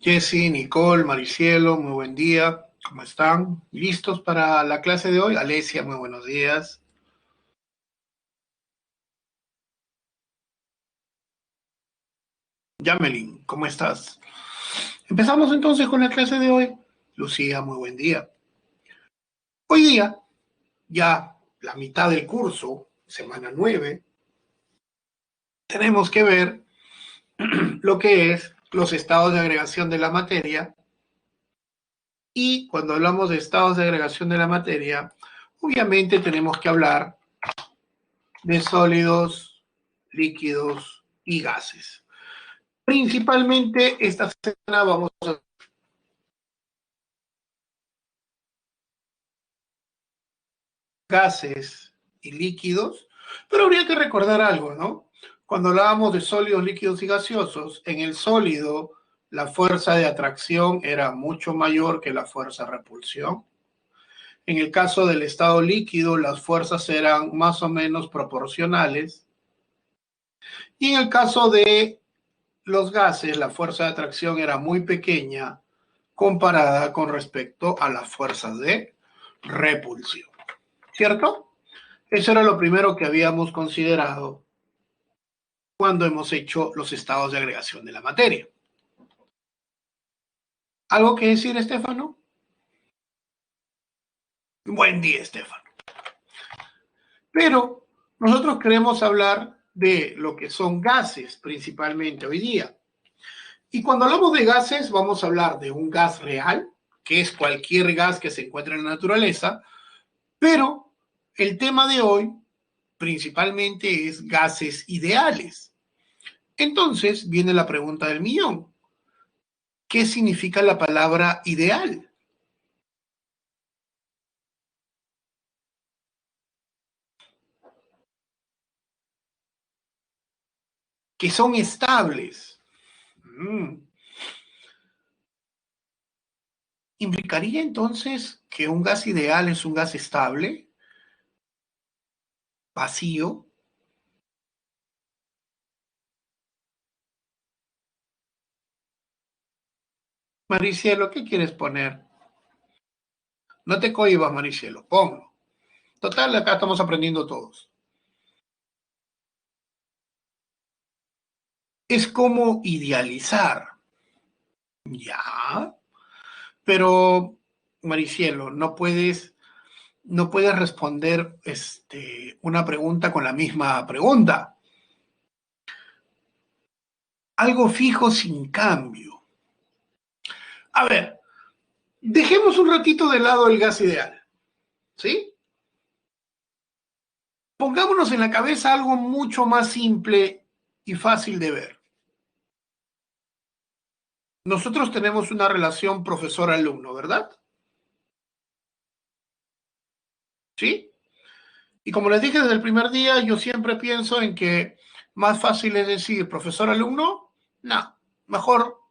Jessy, Nicole, Maricielo, muy buen día. ¿Cómo están? ¿Listos para la clase de hoy? Alesia, muy buenos días. Yamelin, ¿cómo estás? Empezamos entonces con la clase de hoy. Lucía, muy buen día. Hoy día, ya la mitad del curso, semana 9, tenemos que ver lo que es los estados de agregación de la materia. Y cuando hablamos de estados de agregación de la materia, obviamente tenemos que hablar de sólidos, líquidos y gases. Principalmente esta semana vamos a gases y líquidos, pero habría que recordar algo, ¿no? Cuando hablábamos de sólidos, líquidos y gaseosos, en el sólido la fuerza de atracción era mucho mayor que la fuerza de repulsión. En el caso del estado líquido, las fuerzas eran más o menos proporcionales. Y en el caso de los gases, la fuerza de atracción era muy pequeña comparada con respecto a las fuerzas de repulsión. ¿Cierto? Eso era lo primero que habíamos considerado cuando hemos hecho los estados de agregación de la materia. ¿Algo que decir, Estefano? Buen día, Estefano. Pero nosotros queremos hablar de lo que son gases principalmente hoy día. Y cuando hablamos de gases, vamos a hablar de un gas real, que es cualquier gas que se encuentre en la naturaleza, pero el tema de hoy principalmente es gases ideales. Entonces viene la pregunta del millón. ¿Qué significa la palabra ideal? Que son estables. Mm. ¿Implicaría entonces que un gas ideal es un gas estable, vacío? Maricielo, ¿qué quieres poner? No te cohibas, Maricielo, ponlo. Total, acá estamos aprendiendo todos. Es como idealizar. Ya, pero Maricielo, no puedes responder una pregunta con la misma pregunta. Algo fijo sin cambio. A ver, dejemos un ratito de lado el gas ideal, ¿sí? Pongámonos en la cabeza algo mucho más simple y fácil de ver. Nosotros tenemos una relación profesor-alumno, ¿verdad? ¿Sí? Y como les dije desde el primer día, yo siempre pienso en que más fácil es decir profesor-alumno, no, mejor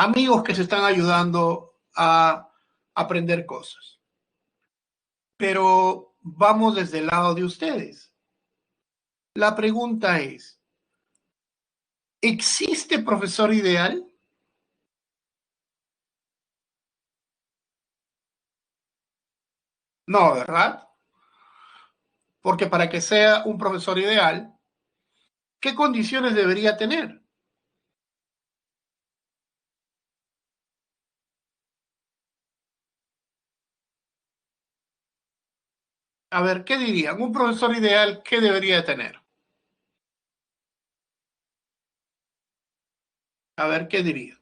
amigos que se están ayudando a aprender cosas. Pero vamos desde el lado de ustedes. La pregunta es, ¿existe profesor ideal? No, ¿verdad? Porque para que sea un profesor ideal, ¿qué condiciones debería tener? A ver, ¿qué dirían? Un profesor ideal, ¿qué debería tener? A ver, ¿qué diría?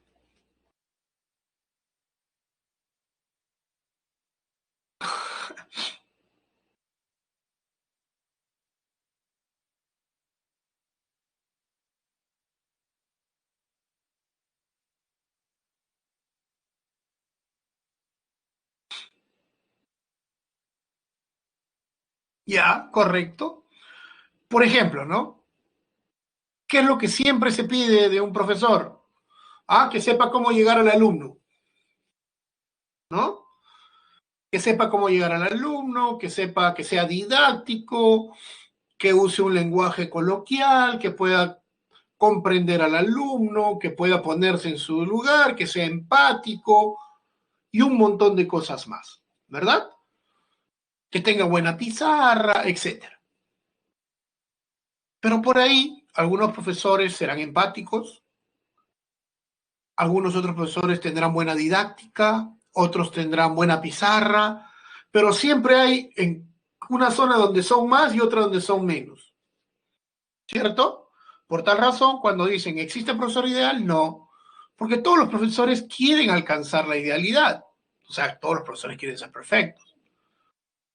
Ya, correcto. Por ejemplo, ¿no? ¿Qué es lo que siempre se pide de un profesor? Ah, que sepa cómo llegar al alumno, ¿no? Que sepa cómo llegar al alumno, que sepa que sea didáctico, que use un lenguaje coloquial, que pueda comprender al alumno, que pueda ponerse en su lugar, que sea empático y un montón de cosas más, ¿verdad? Que tenga buena pizarra, etcétera. Pero por ahí, algunos profesores serán empáticos, algunos otros profesores tendrán buena didáctica, otros tendrán buena pizarra, pero siempre hay en una zona donde son más y otra donde son menos, ¿cierto? Por tal razón, cuando dicen, ¿existe profesor ideal? No, porque todos los profesores quieren alcanzar la idealidad. O sea, todos los profesores quieren ser perfectos.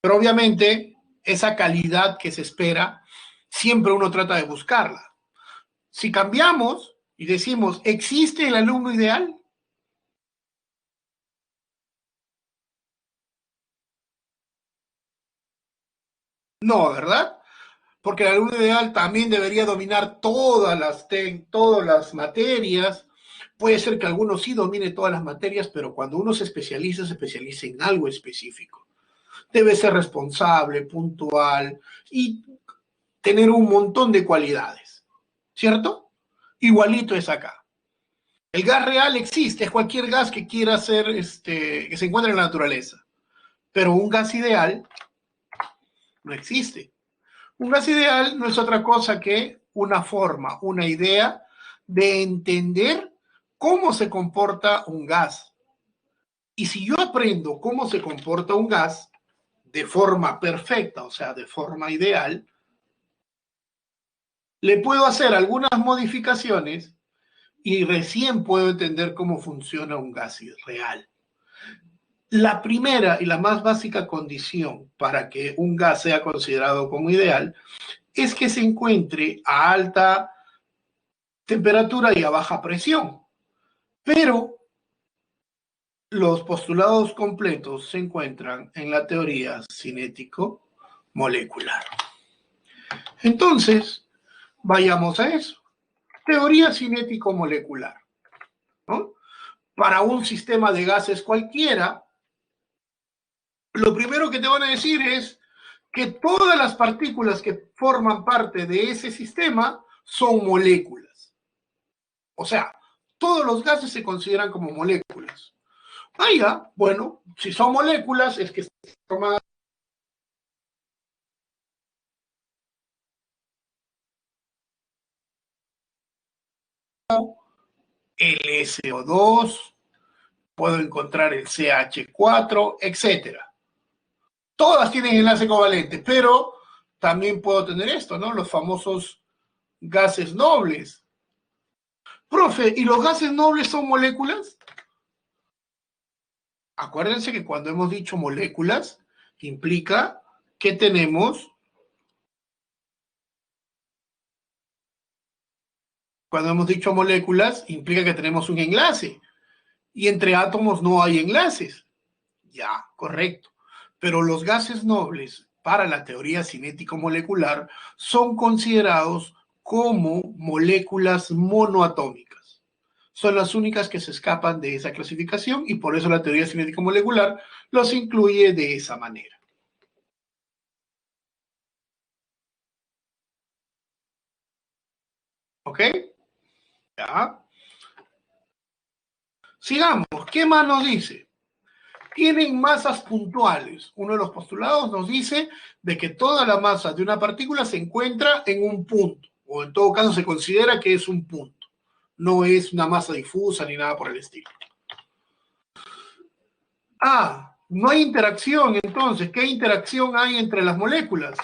Pero obviamente, esa calidad que se espera, siempre uno trata de buscarla. Si cambiamos y decimos, ¿existe el alumno ideal? No, ¿verdad? Porque el alumno ideal también debería dominar todas las materias. Puede ser que alguno sí domine todas las materias, pero cuando uno se especializa en algo específico. Debe ser responsable, puntual y tener un montón de cualidades, ¿cierto? Igualito es acá. El gas real existe, es cualquier gas que quiera ser, que se encuentre en la naturaleza, pero un gas ideal no existe. Un gas ideal no es otra cosa que una forma, una idea de entender cómo se comporta un gas. Y si yo aprendo cómo se comporta un gas de forma perfecta, o sea, de forma ideal, le puedo hacer algunas modificaciones y recién puedo entender cómo funciona un gas real. La primera y la más básica condición para que un gas sea considerado como ideal es que se encuentre a alta temperatura y a baja presión. Pero los postulados completos se encuentran en la teoría cinético-molecular. Entonces, vayamos a eso. Teoría cinético-molecular, ¿no? Para un sistema de gases cualquiera, lo primero que te van a decir es que todas las partículas que forman parte de ese sistema son moléculas. O sea, todos los gases se consideran como moléculas. Ah, ya, bueno, si son moléculas, es que se forman el SO2, puedo encontrar el CH4, etcétera. Todas tienen enlace covalente, pero también puedo tener esto, ¿no? Los famosos gases nobles. Profe, ¿y los gases nobles son moléculas? Acuérdense que cuando hemos dicho moléculas, implica que cuando hemos dicho moléculas, implica que tenemos un enlace. Y entre átomos no hay enlaces. Ya, correcto. Pero los gases nobles, para la teoría cinético-molecular, son considerados como moléculas monoatómicas. Son las únicas que se escapan de esa clasificación y por eso la teoría cinético-molecular los incluye de esa manera. ¿Ok? Ya. Sigamos. ¿Qué más nos dice? Tienen masas puntuales. Uno de los postulados nos dice de que toda la masa de una partícula se encuentra en un punto, o en todo caso se considera que es un punto. No es una masa difusa ni nada por el estilo. Ah, no hay interacción entonces. ¿Qué interacción hay entre las moléculas?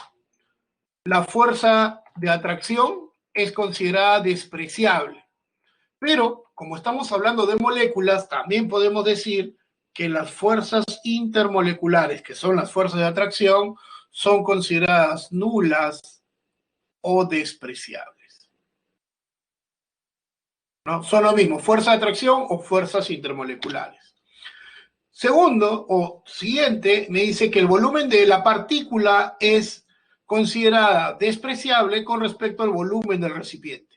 La fuerza de atracción es considerada despreciable. Pero, como estamos hablando de moléculas, también podemos decir que las fuerzas intermoleculares, que son las fuerzas de atracción, son consideradas nulas o despreciables, ¿no? Son lo mismo, fuerza de atracción o fuerzas intermoleculares. Segundo, o siguiente, me dice que el volumen de la partícula es considerada despreciable con respecto al volumen del recipiente.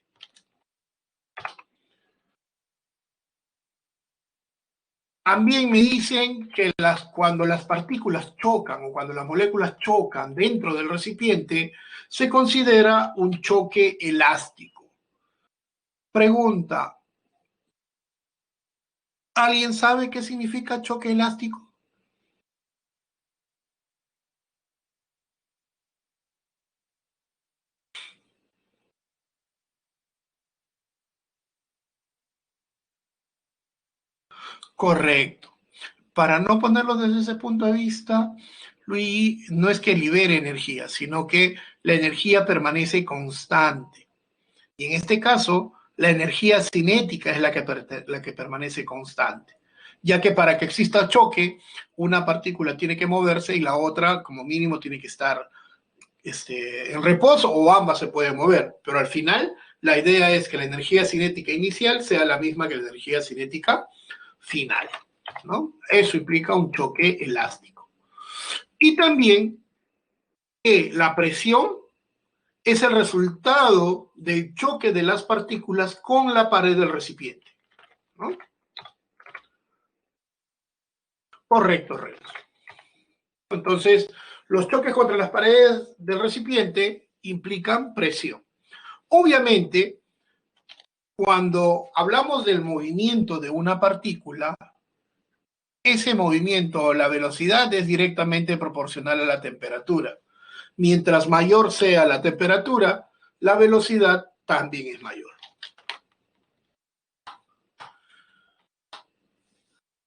También me dicen que cuando las partículas chocan o cuando las moléculas chocan dentro del recipiente, se considera un choque elástico. Pregunta, ¿alguien sabe qué significa choque elástico? Correcto. Para no ponerlo desde ese punto de vista, Luis, no es que libere energía, sino que la energía permanece constante. Y en este caso, la energía cinética es la que permanece constante, ya que para que exista choque, una partícula tiene que moverse y la otra, como mínimo, tiene que estar en reposo o ambas se pueden mover. Pero al final, la idea es que la energía cinética inicial sea la misma que la energía cinética final, ¿no? Eso implica un choque elástico. Y también que la presión es el resultado del choque de las partículas con la pared del recipiente, ¿no? Correcto, Renzo. Entonces, los choques contra las paredes del recipiente implican presión. Obviamente, cuando hablamos del movimiento de una partícula, ese movimiento o la velocidad es directamente proporcional a la temperatura. Mientras mayor sea la temperatura, la velocidad también es mayor.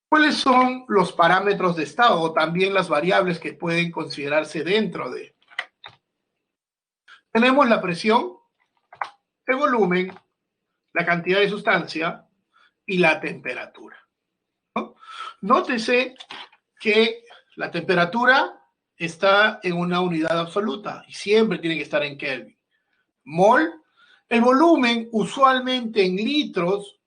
¿Cuáles son los parámetros de estado o también las variables que pueden considerarse dentro de? Tenemos la presión, el volumen, la cantidad de sustancia y la temperatura, ¿no? Nótese que la temperatura está en una unidad absoluta y siempre tiene que estar en Kelvin. Mol, el volumen usualmente en litros,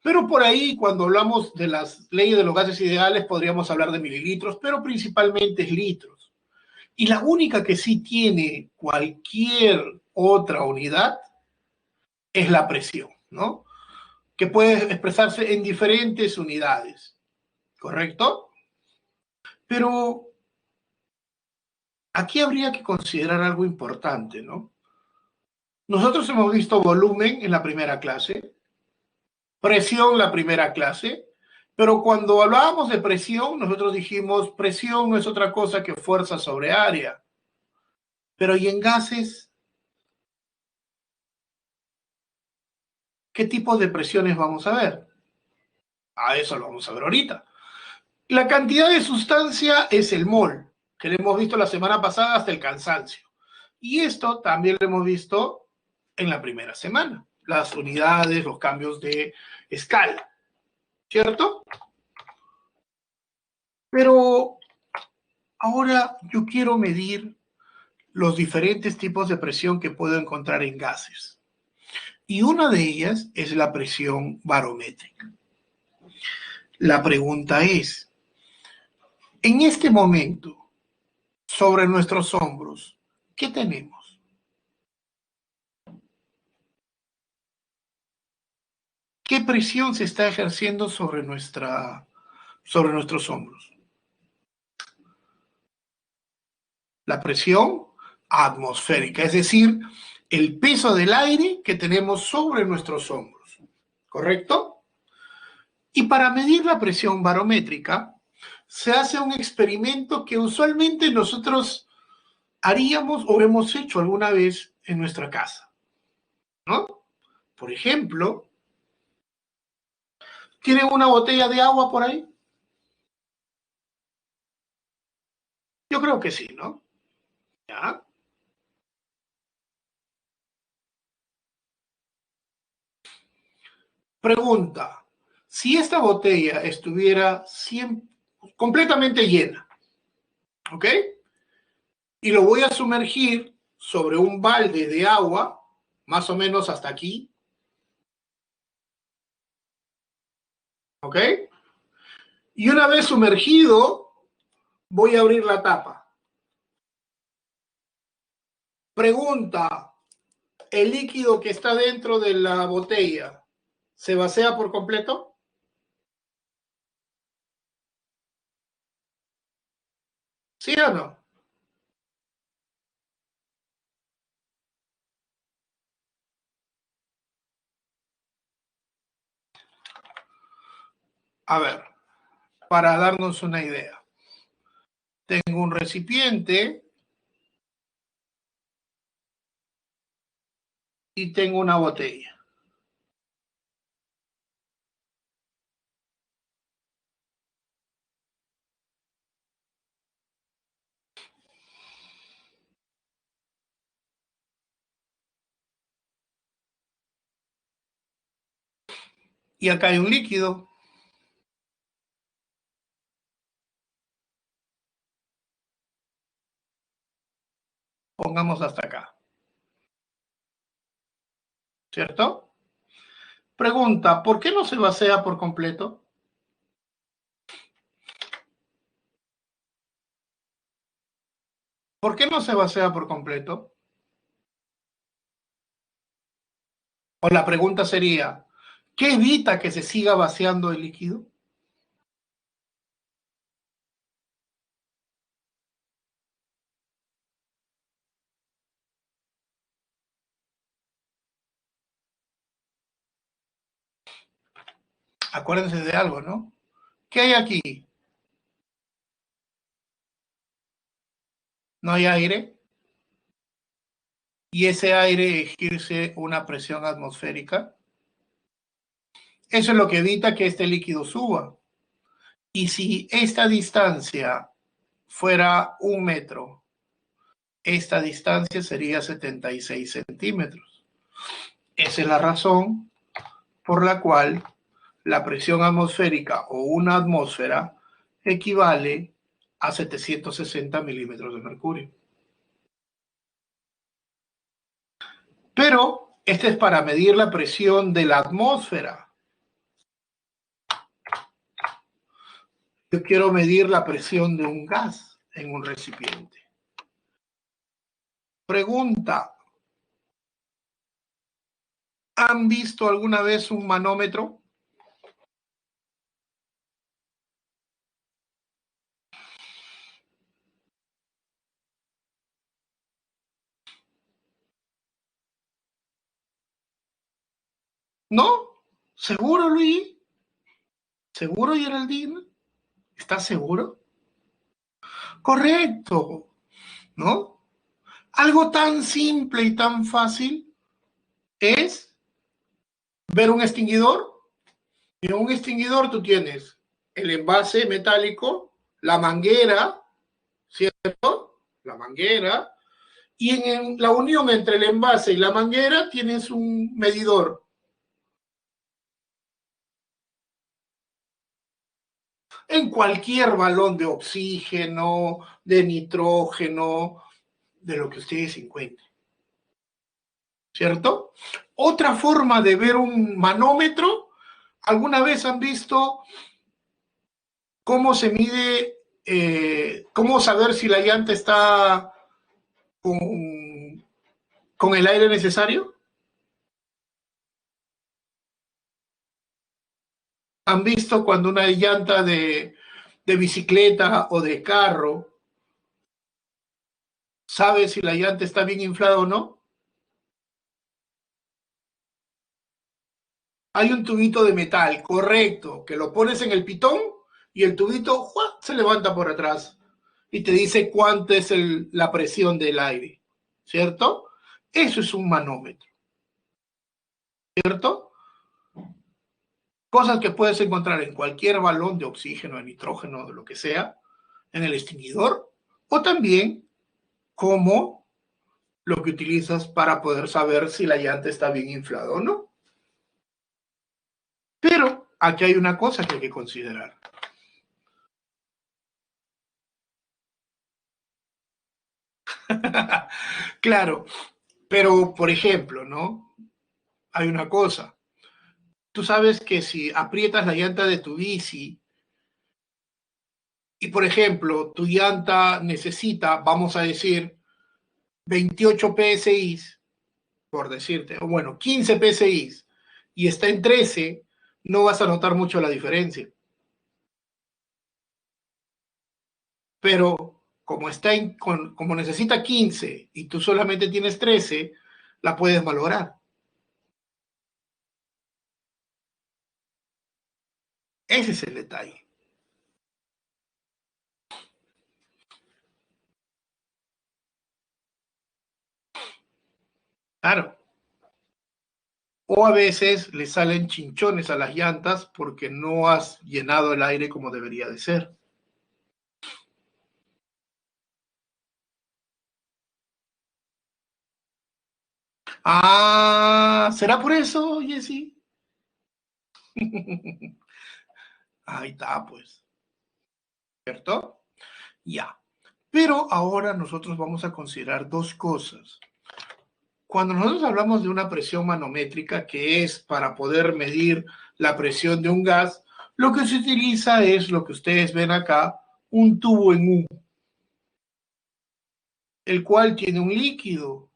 pero por ahí cuando hablamos de las leyes de los gases ideales podríamos hablar de mililitros, pero principalmente es litros. Y la única que sí tiene cualquier otra unidad es la presión, ¿no? Que puede expresarse en diferentes unidades, ¿correcto? Pero aquí habría que considerar algo importante, ¿no? Nosotros hemos visto volumen en la primera clase, presión la primera clase, pero cuando hablábamos de presión, nosotros dijimos presión no es otra cosa que fuerza sobre área. Pero ¿y en gases? ¿Qué tipo de presiones vamos a ver? A eso lo vamos a ver ahorita. La cantidad de sustancia es el mol, que lo hemos visto la semana pasada hasta el cansancio. Y esto también lo hemos visto en la primera semana. Las unidades, los cambios de escala, ¿cierto? Pero ahora yo quiero medir los diferentes tipos de presión que puedo encontrar en gases. Y una de ellas es la presión barométrica. La pregunta es, en este momento, sobre nuestros hombros, ¿qué tenemos? ¿Qué presión se está ejerciendo sobre nuestros hombros? La presión atmosférica, es decir, el peso del aire que tenemos sobre nuestros hombros, ¿correcto? Y para medir la presión barométrica, se hace un experimento que usualmente nosotros haríamos o hemos hecho alguna vez en nuestra casa, ¿no? Por ejemplo, ¿tienen una botella de agua por ahí? Yo creo que sí, ¿no? ¿Ya? Pregunta, si esta botella estuviera completamente llena, ¿ok? Y lo voy a sumergir sobre un balde de agua, más o menos hasta aquí, ¿ok? Y una vez sumergido, voy a abrir la tapa. Pregunta, ¿el líquido que está dentro de la botella se vacía por completo? ¿Sí o no? A ver, para darnos una idea. Tengo un recipiente y tengo una botella. Y acá hay un líquido. Pongamos hasta acá. ¿Cierto? Pregunta, ¿por qué no se vacía por completo? ¿Por qué no se vacía por completo? O la pregunta sería, ¿qué evita que se siga vaciando el líquido? Acuérdense de algo, ¿no? ¿Qué hay aquí? No hay aire. Y ese aire ejerce una presión atmosférica. Eso es lo que evita que este líquido suba. Y si esta distancia fuera 1 metro, esta distancia sería 76 centímetros. Esa es la razón por la cual la presión atmosférica o una atmósfera equivale a 760 milímetros de mercurio. Pero este es para medir la presión de la atmósfera. Yo quiero medir la presión de un gas en un recipiente. Pregunta, ¿han visto alguna vez un manómetro? ¿No? ¿Seguro, Luis? ¿Seguro, Geraldine? ¿Estás seguro? Correcto, ¿no? Algo tan simple y tan fácil es ver un extinguidor. En un extinguidor tú tienes el envase metálico, la manguera, ¿cierto? La manguera. Y en la unión entre el envase y la manguera tienes un medidor. En cualquier balón de oxígeno, de nitrógeno, de lo que ustedes encuentren. ¿Cierto? Otra forma de ver un manómetro, ¿alguna vez han visto cómo se mide, cómo saber si la llanta está con el aire necesario? ¿Han visto cuando una llanta de bicicleta o de carro sabe si la llanta está bien inflada o no? Hay un tubito de metal, correcto, que lo pones en el pitón y el tubito ¡juá!, se levanta por atrás y te dice cuánto es la presión del aire, ¿cierto? Eso es un manómetro, ¿cierto? Cosas que puedes encontrar en cualquier balón de oxígeno, de nitrógeno, de lo que sea, en el extinguidor, o también como lo que utilizas para poder saber si la llanta está bien inflada o no. Pero aquí hay una cosa que hay que considerar. Claro, pero por ejemplo, ¿no? Hay una cosa. Tú sabes que si aprietas la llanta de tu bici y, por ejemplo, tu llanta necesita, vamos a decir, 28 PSI, por decirte, o bueno, 15 PSI, y está en 13, no vas a notar mucho la diferencia. Pero como, como necesita 15 y tú solamente tienes 13, la puedes malograr. Ese es el detalle. Claro. O a veces le salen chinchones a las llantas porque no has llenado el aire como debería de ser. Ah, ¿será por eso, Jessy? Ahí está, pues. ¿Cierto? Ya. Pero ahora nosotros vamos a considerar dos cosas. Cuando nosotros hablamos de una presión manométrica, que es para poder medir la presión de un gas, lo que se utiliza es lo que ustedes ven acá, un tubo en U, el cual tiene un líquido.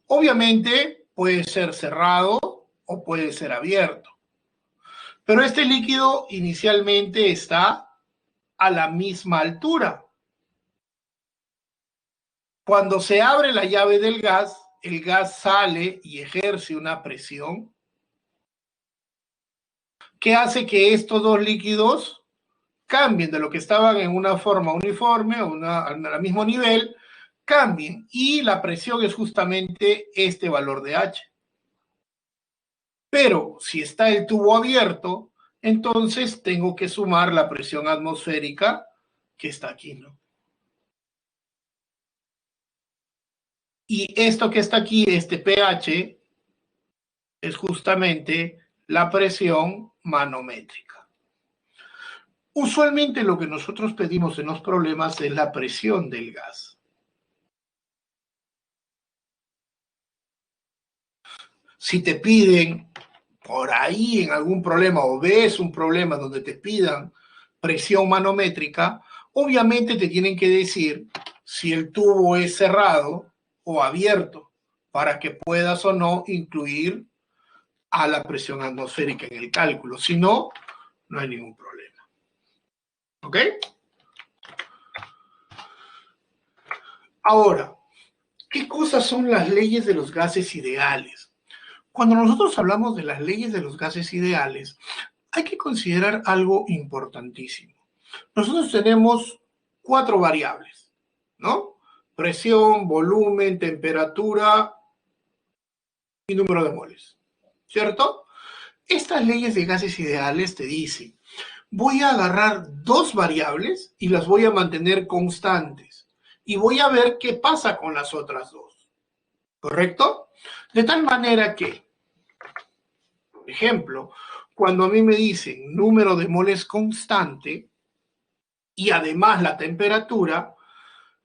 Obviamente puede ser cerrado o puede ser abierto, pero este líquido inicialmente está a la misma altura. Cuando se abre la llave del gas, el gas sale y ejerce una presión que hace que estos dos líquidos cambien de lo que estaban en una forma uniforme o al mismo nivel, cambien. Y la presión es justamente este valor de H. Pero si está el tubo abierto, entonces tengo que sumar la presión atmosférica que está aquí, ¿no? Y esto que está aquí, este pH, es justamente la presión manométrica. Usualmente lo que nosotros pedimos en los problemas es la presión del gas. Si te piden por ahí en algún problema o ves un problema donde te pidan presión manométrica, obviamente te tienen que decir si el tubo es cerrado o abierto para que puedas o no incluir a la presión atmosférica en el cálculo. Si no, no hay ningún problema. ¿Ok? Ahora, ¿qué cosas son las leyes de los gases ideales? Cuando nosotros hablamos de las leyes de los gases ideales, hay que considerar algo importantísimo. Nosotros tenemos cuatro variables, ¿no? Presión, volumen, temperatura y número de moles, ¿cierto? Estas leyes de gases ideales te dicen, voy a agarrar dos variables y las voy a mantener constantes y voy a ver qué pasa con las otras dos, ¿correcto? De tal manera que, por ejemplo, cuando a mí me dicen número de moles constante y además la temperatura,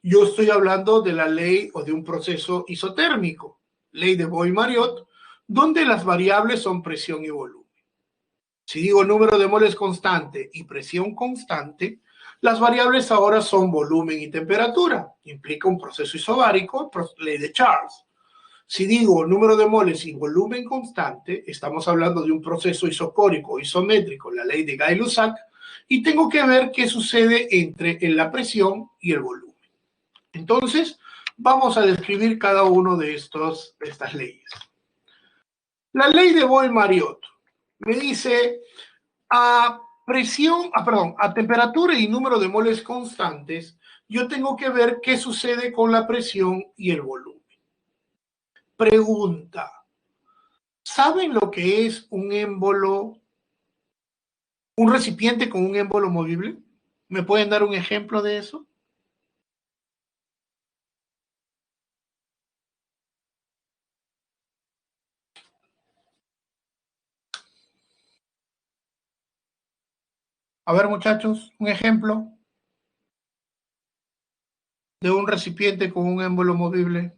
yo estoy hablando de la ley o de un proceso isotérmico, ley de Boyle-Mariotte, donde las variables son presión y volumen. Si digo número de moles constante y presión constante, las variables ahora son volumen y temperatura. Implica un proceso isobárico, ley de Charles. Si digo número de moles y volumen constante, estamos hablando de un proceso isocórico, isométrico, la ley de Gay-Lussac, y tengo que ver qué sucede entre la presión y el volumen. Entonces, vamos a describir cada uno de estas leyes. La ley de Boyle-Mariotte me dice a temperatura y número de moles constantes, yo tengo que ver qué sucede con la presión y el volumen. Pregunta, ¿saben lo que es un émbolo, un recipiente con un émbolo movible? ¿Me pueden dar un ejemplo de eso? A ver, muchachos, un ejemplo de un recipiente con un émbolo movible.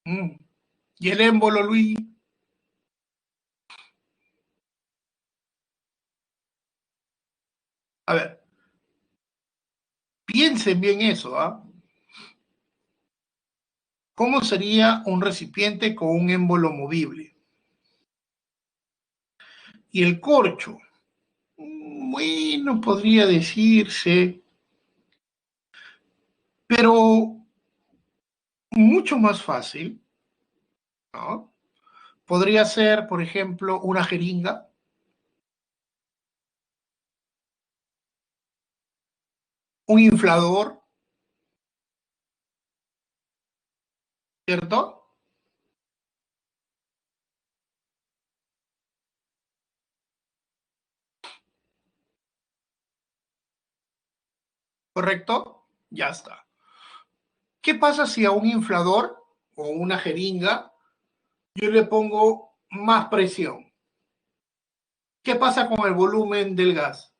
Mm. Y el émbolo, Luis. A ver, piensen bien eso, ¿ah? ¿Cómo sería un recipiente con un émbolo movible? Y el corcho, bueno, podría decirse, pero mucho más fácil, ¿no? Podría ser, por ejemplo, una jeringa, un inflador, ¿cierto? ¿Correcto? Ya está. ¿Qué pasa si a un inflador o una jeringa yo le pongo más presión? ¿Qué pasa con el volumen del gas?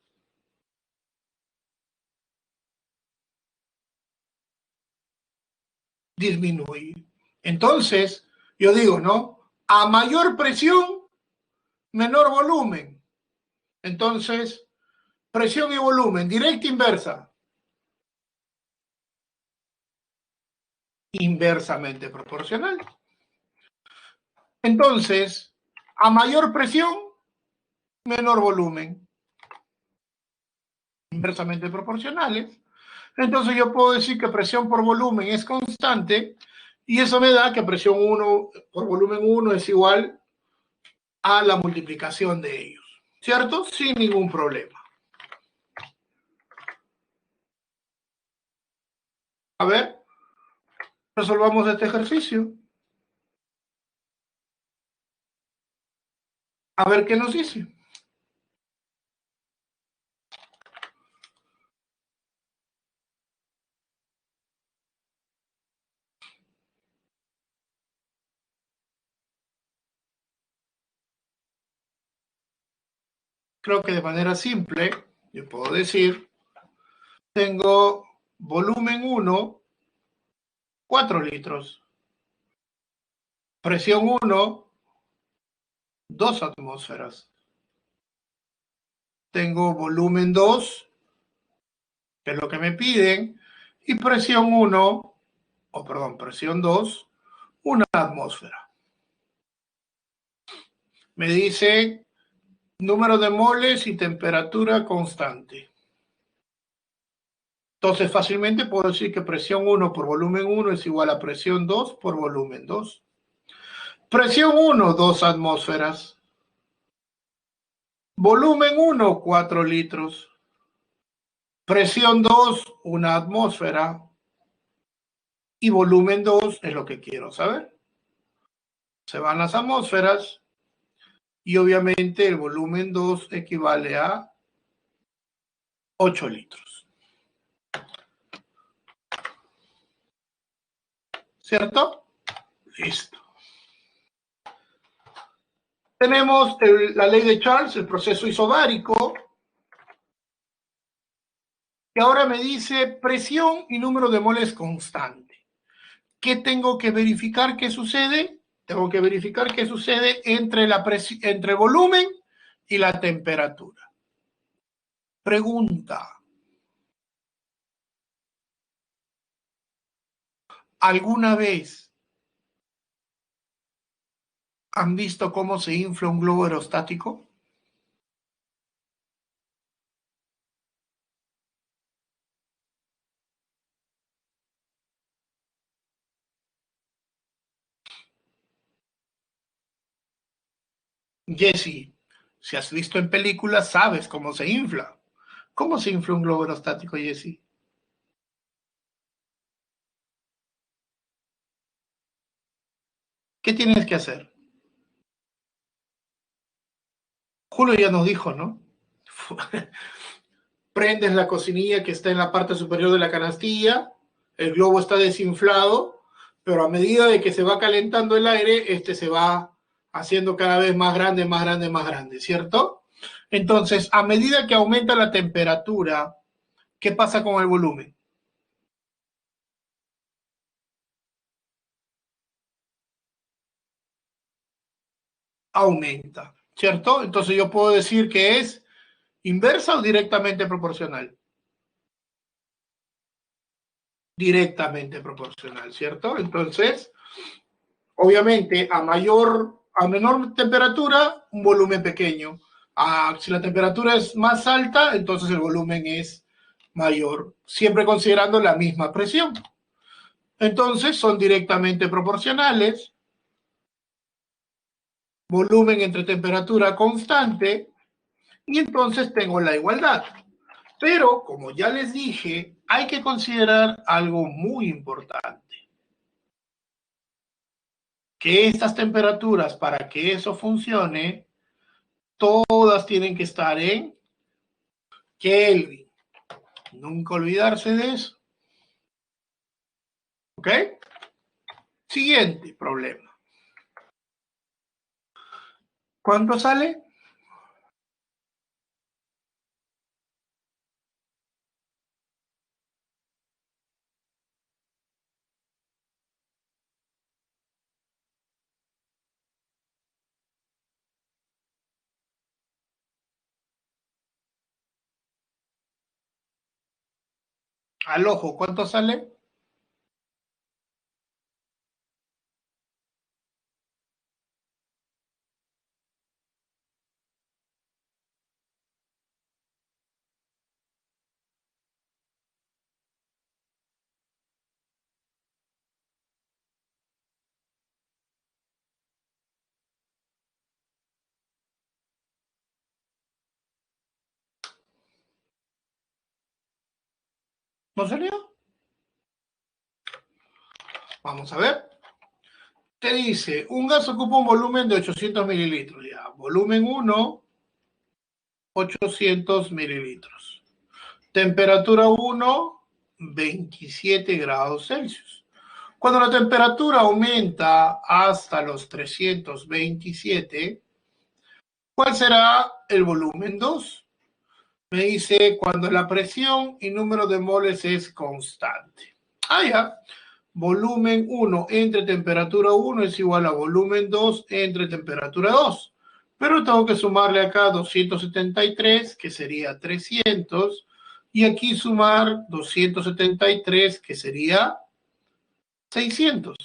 Disminuye. Entonces, yo digo, ¿no? A mayor presión, menor volumen. Entonces, presión y volumen, directa inversa, inversamente proporcional. Entonces, a mayor presión, menor volumen, inversamente proporcionales. Entonces yo puedo decir que presión por volumen es constante y eso me da que presión 1 por volumen 1 es igual a la multiplicación de ellos, ¿cierto? Sin ningún problema. A ver, resolvamos este ejercicio. A ver qué nos dice. Creo que de manera simple, yo puedo decir, tengo volumen 1, 4 litros. Presión 1, 2 atmósferas. Tengo volumen 2, que es lo que me piden, y presión 1, o perdón, presión 2, una atmósfera. Me dice número de moles y temperatura constante. Entonces fácilmente puedo decir que presión 1 por volumen 1 es igual a presión 2 por volumen 2. Presión 1, 2 atmósferas. Volumen 1, 4 litros. Presión 2, una atmósfera. Y volumen 2 es lo que quiero saber. Se van las atmósferas y obviamente el volumen 2 equivale a 8 litros. ¿Cierto? Listo. Tenemos la ley de Charles, el proceso isobárico, que ahora me dice presión y número de moles constante. ¿Qué tengo que verificar qué sucede? Tengo que verificar qué sucede entre el volumen y la temperatura. Pregunta. ¿Alguna vez han visto cómo se infla un globo aerostático? Jesse, si has visto en películas, sabes cómo se infla. ¿Cómo se infla un globo aerostático, Jesse? ¿Qué tienes que hacer? Julio ya nos dijo, ¿no? Prendes la cocinilla que está en la parte superior de la canastilla, el globo está desinflado, pero a medida de que se va calentando el aire, este se va haciendo cada vez más grande, más grande, más grande, ¿cierto? Entonces, a medida que aumenta la temperatura, ¿qué pasa con el volumen? Aumenta, ¿cierto? Entonces yo puedo decir que es inversa o directamente proporcional. directamente proporcional, ¿cierto? Entonces, obviamente, a menor temperatura, un volumen pequeño. Si la temperatura es más alta, entonces el volumen es mayor, siempre considerando la misma presión. Entonces, son directamente proporcionales. Volumen entre temperatura constante, y entonces tengo la igualdad. Pero, como ya les dije, hay que considerar algo muy importante. Que estas temperaturas, para que eso funcione, todas tienen que estar en Kelvin. Nunca olvidarse de eso. ¿Ok? Siguiente problema. ¿Cuánto sale? Al ojo, ¿cuánto sale? ¿No salió? Vamos a ver. Te dice, un gas ocupa un volumen de 800 mililitros. Ya, volumen 1, 800 mililitros. Temperatura 1, 27 grados Celsius. Cuando la temperatura aumenta hasta los 327, ¿cuál será el volumen 2? Me dice cuando la presión y número de moles es constante. Ya. Volumen 1 entre temperatura 1 es igual a volumen 2 entre temperatura 2. Pero tengo que sumarle acá 273, que sería 300, y aquí sumar 273, que sería 600.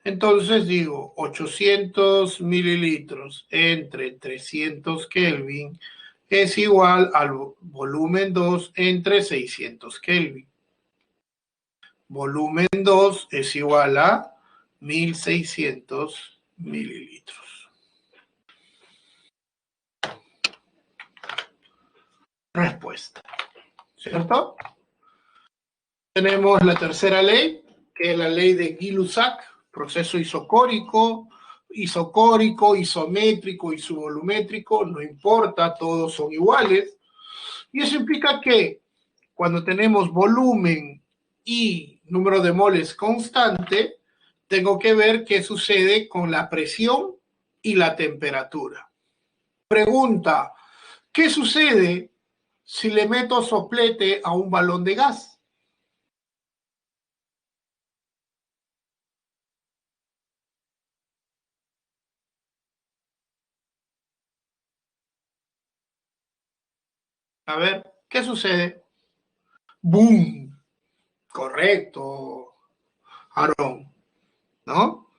Entonces digo 800 mililitros entre 300 Kelvin es igual al volumen 2 entre 600 Kelvin. Volumen 2 es igual a 1600 mililitros. Respuesta, ¿cierto? Tenemos la tercera ley, que es la ley de Gay-Lussac, proceso isocórico, isométrico, isovolumétrico, no importa, todos son iguales. Y eso implica que cuando tenemos volumen y número de moles constante, tengo que ver qué sucede con la presión y la temperatura. Pregunta, ¿qué sucede si le meto soplete a un balón de gas? A ver, ¿qué sucede? ¡Boom! Correcto, Aarón, ¿no?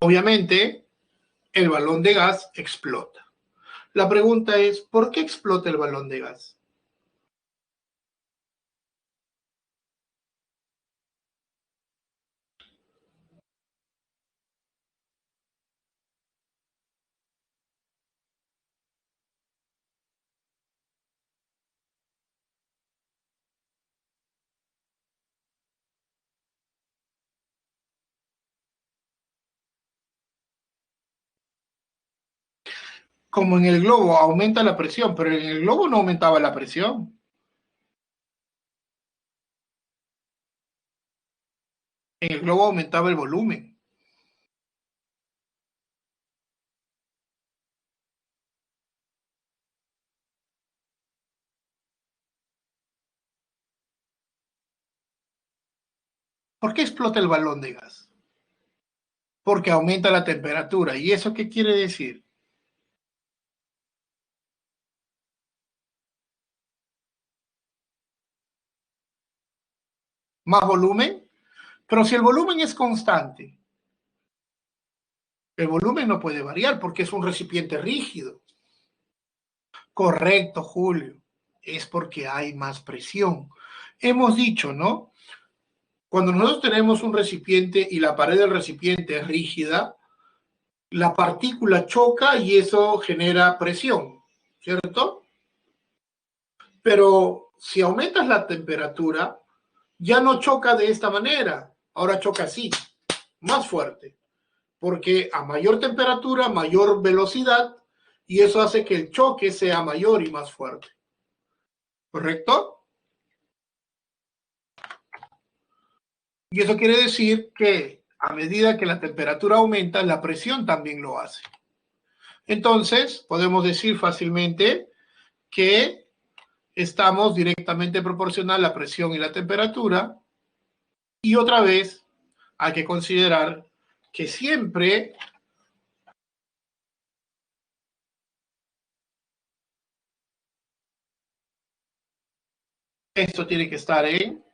Obviamente, el balón de gas explota. La pregunta es, ¿por qué explota el balón de gas? Como en el globo aumenta la presión, pero en el globo no aumentaba la presión. En el globo aumentaba el volumen. ¿Por qué explota el balón de gas? Porque aumenta la temperatura. ¿Y eso qué quiere decir? más volumen. Pero si el volumen es constante, el volumen no puede variar porque es un recipiente rígido. Correcto, Julio. Es porque hay más presión. Hemos dicho, ¿no? Cuando nosotros tenemos un recipiente y la pared del recipiente es rígida, la partícula choca y eso genera presión, ¿cierto? Pero si aumentas la temperatura, ya no choca de esta manera, ahora choca así, más fuerte, porque a mayor temperatura, mayor velocidad, y eso hace que el choque sea mayor y más fuerte. ¿Correcto? Y eso quiere decir que a medida que la temperatura aumenta, la presión también lo hace. Entonces, podemos decir fácilmente que estamos directamente proporcional la presión y la temperatura. Y otra vez, hay que considerar que siempre esto tiene que estar en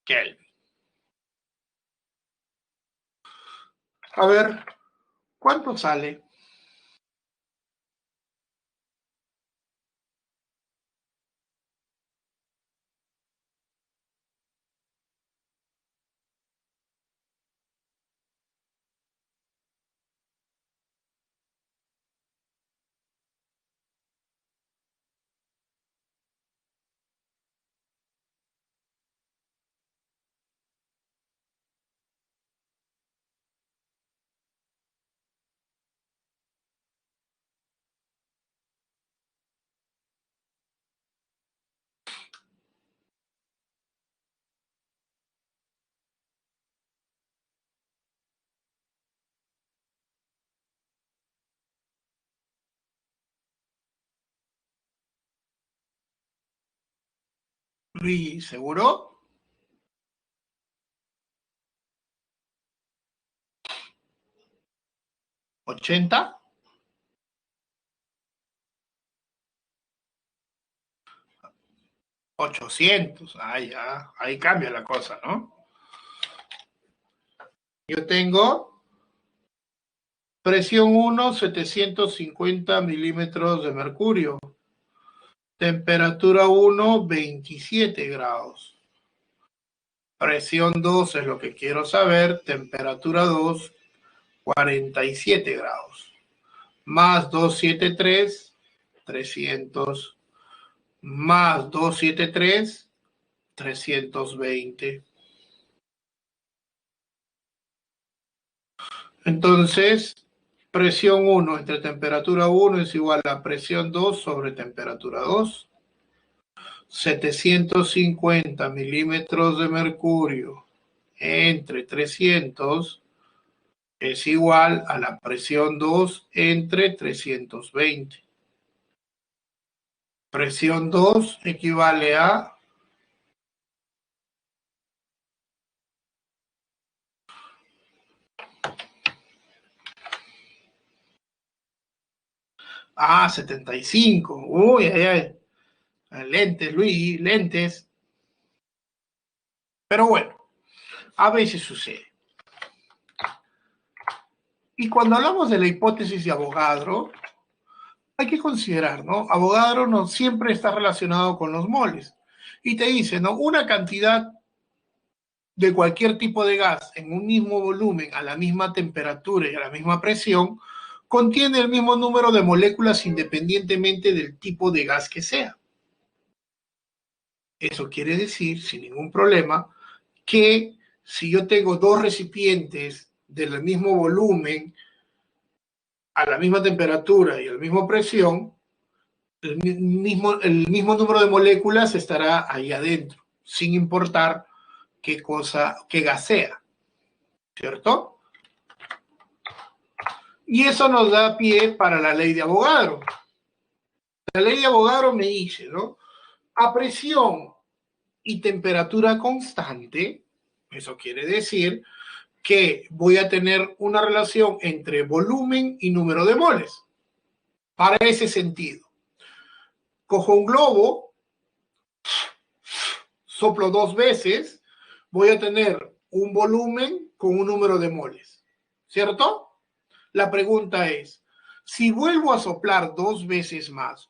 Kelvin. A ver, ¿cuánto sale? Luis, ¿seguro? ¿80? 800. Ah, ya, ahí cambia la cosa, ¿no? Yo tengo presión 1, 750 milímetros de mercurio. Temperatura 1, 27 grados. Presión 2 es lo que quiero saber. Temperatura 2, 47 grados. Más 273, 300. Más 273, 320. Entonces, presión 1 entre temperatura 1 es igual a presión 2 sobre temperatura 2. 750 milímetros de mercurio entre 300 es igual a la presión 2 entre 320. Presión 2 equivale a 75. Uy, ay, ay. Lentes, Luis, lentes. Pero bueno, a veces sucede. Y cuando hablamos de la hipótesis de Avogadro, hay que considerar, ¿no? Avogadro no siempre está relacionado con los moles. Y te dice, ¿no? Una cantidad de cualquier tipo de gas en un mismo volumen, a la misma temperatura y a la misma presión, contiene el mismo número de moléculas independientemente del tipo de gas que sea. Eso quiere decir, sin ningún problema, que si yo tengo dos recipientes del mismo volumen, a la misma temperatura y a la misma presión, el mismo número de moléculas estará ahí adentro, sin importar qué gas sea, ¿cierto? Y eso nos da pie para la ley de Avogadro. La ley de Avogadro me dice, ¿no? A presión y temperatura constante, eso quiere decir que voy a tener una relación entre volumen y número de moles. Para ese sentido, cojo un globo, soplo 2 veces voy a tener un volumen con un número de moles, ¿cierto? La pregunta es, si vuelvo a soplar 2 veces más,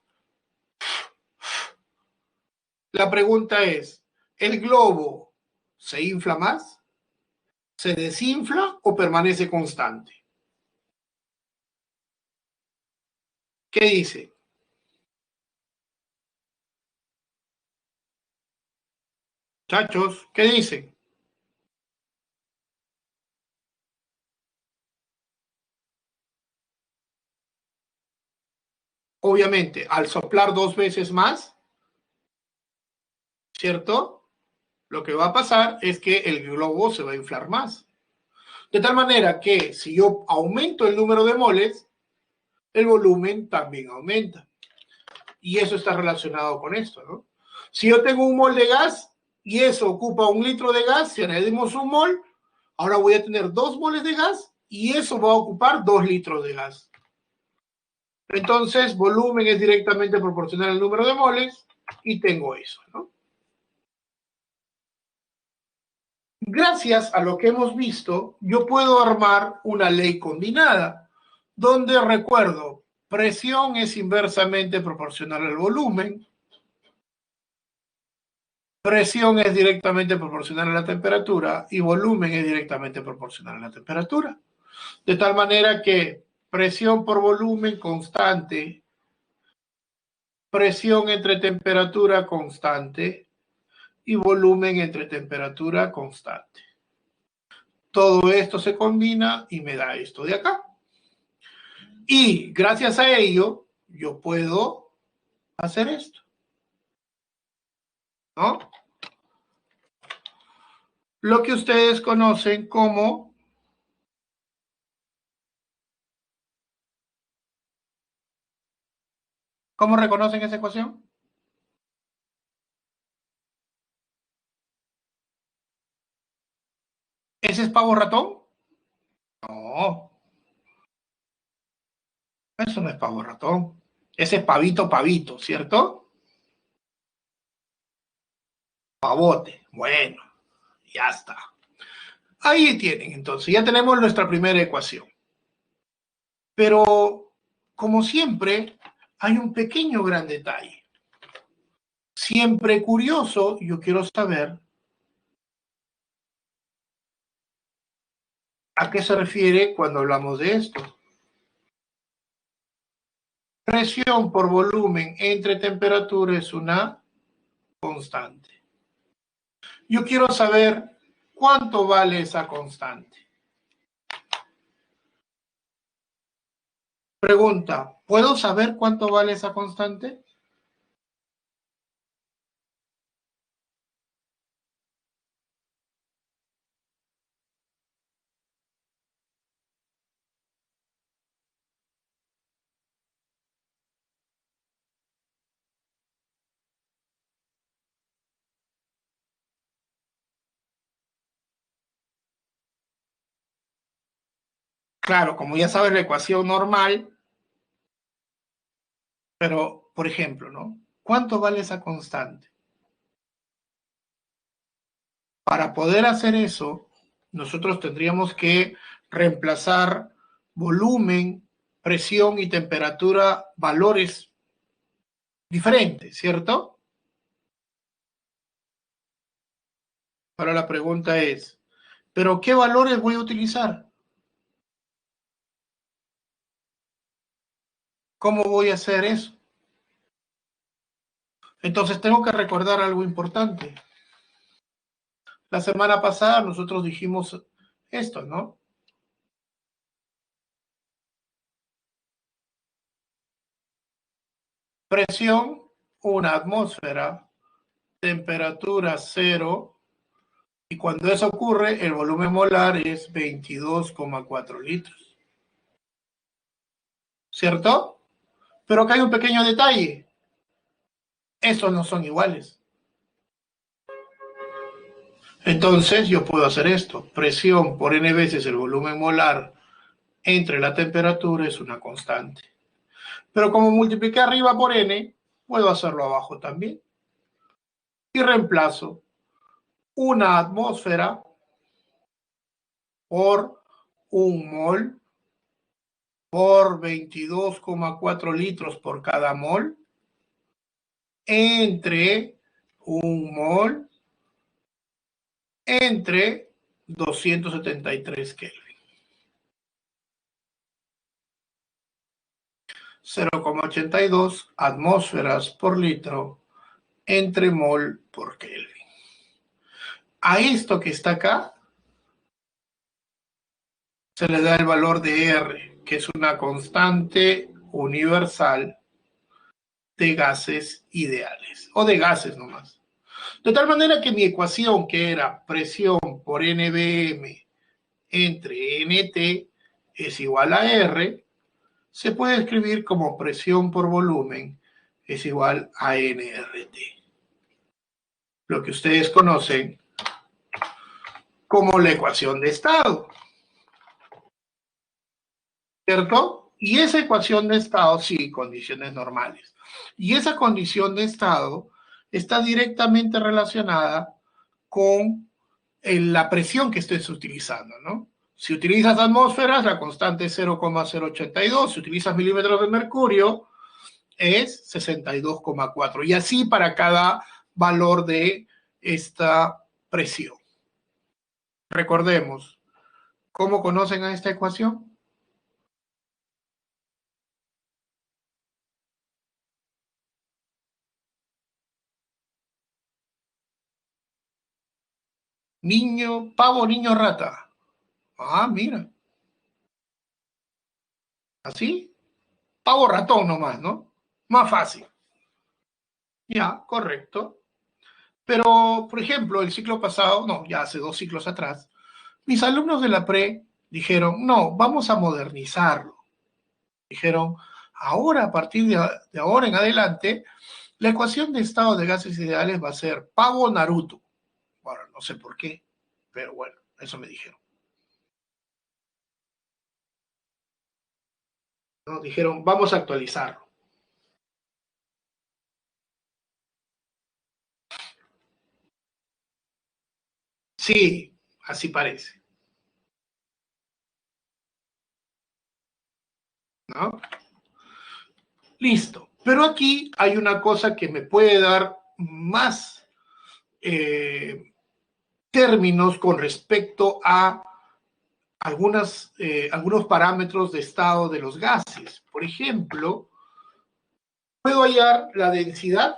la pregunta es, ¿el globo se infla más? ¿Se desinfla o permanece constante? ¿Qué dice? Chachos, ¿qué dicen? Obviamente, al soplar 2 veces más, ¿cierto? Lo que va a pasar es que el globo se va a inflar más. De tal manera que si yo aumento el número de moles, el volumen también aumenta. Y eso está relacionado con esto, ¿no? Si yo tengo un mol de gas y eso ocupa 1 litro de gas, si añadimos un mol, ahora voy a tener 2 moles de gas y eso va a ocupar 2 litros de gas. Entonces, volumen es directamente proporcional al número de moles y tengo eso, ¿no? Gracias a lo que hemos visto, yo puedo armar una ley combinada, donde recuerdo, presión es inversamente proporcional al volumen, presión es directamente proporcional a la temperatura y volumen es directamente proporcional a la temperatura. De tal manera que presión por volumen constante, presión entre temperatura constante y volumen entre temperatura constante. Todo esto se combina y me da esto de acá. Y gracias a ello, yo puedo hacer esto, ¿no? Lo que ustedes conocen como... ¿Cómo reconocen esa ecuación? ¿Ese es pavo ratón? No, eso no es pavo ratón. Ese es pavito, pavito, ¿cierto? Pavote. Bueno, ya está. Ahí tienen, entonces, ya tenemos nuestra primera ecuación. Pero, como siempre, hay un pequeño gran detalle. Siempre curioso, yo quiero saber a qué se refiere cuando hablamos de esto. Presión por volumen entre temperatura es una constante. Yo quiero saber cuánto vale esa constante. Pregunta, ¿puedo saber cuánto vale esa constante? Claro, como ya sabes la ecuación normal, pero, por ejemplo, ¿no? ¿Cuánto vale esa constante? Para poder hacer eso, nosotros tendríamos que reemplazar volumen, presión y temperatura, valores diferentes, ¿cierto? Ahora la pregunta es, ¿pero qué valores voy a utilizar? ¿Cómo voy a hacer eso? Entonces tengo que recordar algo importante. La semana pasada nosotros dijimos esto, ¿no? Presión, 1 atmósfera, temperatura 0, y cuando eso ocurre, el volumen molar es 22,4 litros. ¿Cierto? Pero acá hay un pequeño detalle. Estos no son iguales. Entonces yo puedo hacer esto. Presión por n veces el volumen molar entre la temperatura es una constante. Pero como multipliqué arriba por n, puedo hacerlo abajo también. Y reemplazo una atmósfera por 1 mol por 22,4 litros por cada mol entre 1 mol entre 273 Kelvin. 0,82 atmósferas por litro entre mol por Kelvin. A esto que está acá se le da el valor de R, que es una constante universal de gases ideales, o de gases nomás. De tal manera que mi ecuación, que era presión por NBM entre NT es igual a R, se puede escribir como presión por volumen es igual a nRT. Lo que ustedes conocen como la ecuación de estado. ¿Cierto? Y esa ecuación de estado, sí, condiciones normales. Y esa condición de estado está directamente relacionada con la presión que estés utilizando, ¿no? Si utilizas atmósferas, la constante es 0,082. Si utilizas milímetros de mercurio, es 62,4. Y así para cada valor de esta presión. Recordemos, ¿cómo conocen a esta ecuación? Niño, pavo, niño, rata. Ah, mira. ¿Así? Pavo ratón nomás, ¿no? Más fácil. Ya, correcto. Pero, por ejemplo, el ciclo pasado, no, ya hace 2 ciclos atrás, mis alumnos de la pre dijeron, no, vamos a modernizarlo. Dijeron, ahora, a partir de ahora en adelante, la ecuación de estado de gases ideales va a ser pavo Naruto. Bueno, no sé por qué, pero bueno, eso me dijeron. ¿No? Dijeron, vamos a actualizarlo. Sí, así parece, ¿no? Listo. Pero aquí hay una cosa que me puede dar más términos con respecto a algunos parámetros de estado de los gases. Por ejemplo, puedo hallar la densidad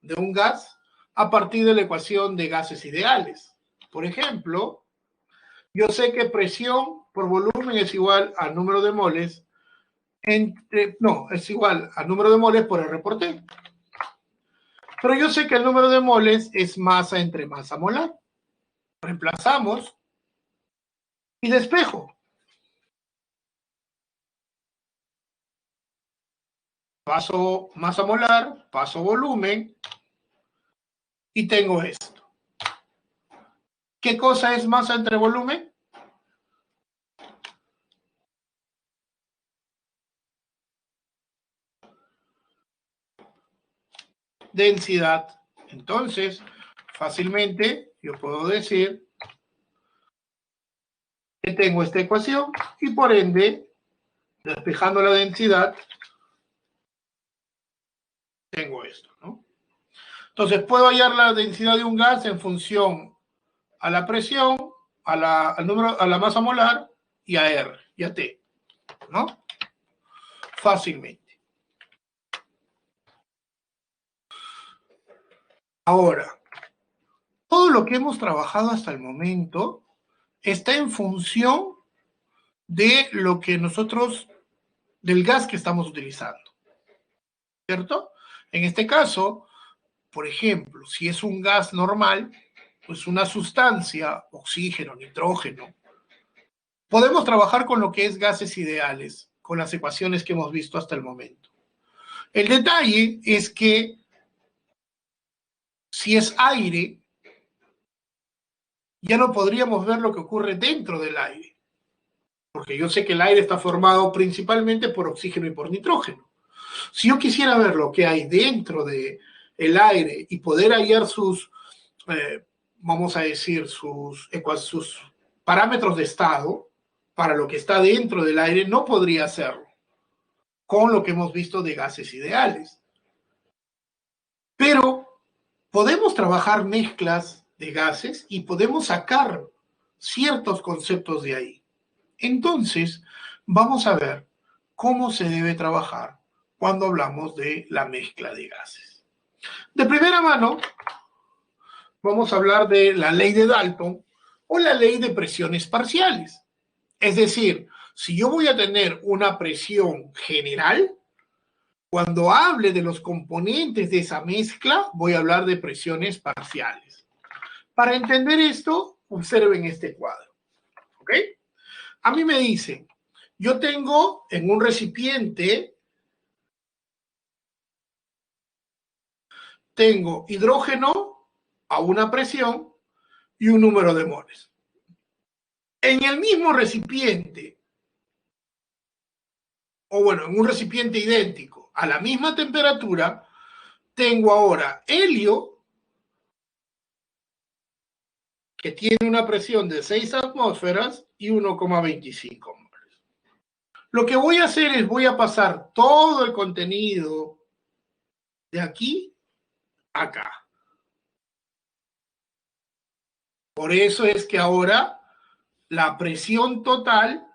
de un gas a partir de la ecuación de gases ideales. Por ejemplo, yo sé que presión por volumen es igual al número de moles es igual al número de moles por R por T. Pero yo sé que el número de moles es masa entre masa molar. Reemplazamos y despejo. Paso masa molar, paso volumen y tengo esto. ¿Qué cosa es masa entre volumen? Densidad. Entonces, fácilmente yo puedo decir que tengo esta ecuación y por ende, despejando la densidad, tengo esto, ¿no? Entonces, puedo hallar la densidad de un gas en función a la presión, al número, a la masa molar y a R y a T, ¿no? Fácilmente. Ahora, todo lo que hemos trabajado hasta el momento está en función de lo que nosotros, del gas que estamos utilizando, ¿cierto? En este caso, por ejemplo, si es un gas normal, pues una sustancia, oxígeno, nitrógeno, podemos trabajar con lo que es gases ideales, con las ecuaciones que hemos visto hasta el momento. El detalle es que si es aire, ya no podríamos ver lo que ocurre dentro del aire, porque yo sé que el aire está formado principalmente por oxígeno y por nitrógeno. Si yo quisiera ver lo que hay dentro del aire y poder hallar sus vamos a decir, sus parámetros de estado para lo que está dentro del aire, no podría hacerlo con lo que hemos visto de gases ideales. Pero podemos trabajar mezclas de gases y podemos sacar ciertos conceptos de ahí. Entonces, vamos a ver cómo se debe trabajar cuando hablamos de la mezcla de gases. De primera mano, vamos a hablar de la ley de Dalton o la ley de presiones parciales. Es decir, si yo voy a tener una presión general, cuando hable de los componentes de esa mezcla, voy a hablar de presiones parciales. Para entender esto, observen este cuadro. ¿Ok? A mí me dicen, yo tengo en un recipiente, tengo hidrógeno a una presión y un número de moles. En el mismo recipiente, o bueno, en un recipiente idéntico, a la misma temperatura, tengo ahora helio, que tiene una presión de 6 atmósferas y 1,25 moles. Lo que voy a hacer es voy a pasar todo el contenido de aquí a acá. Por eso es que ahora la presión total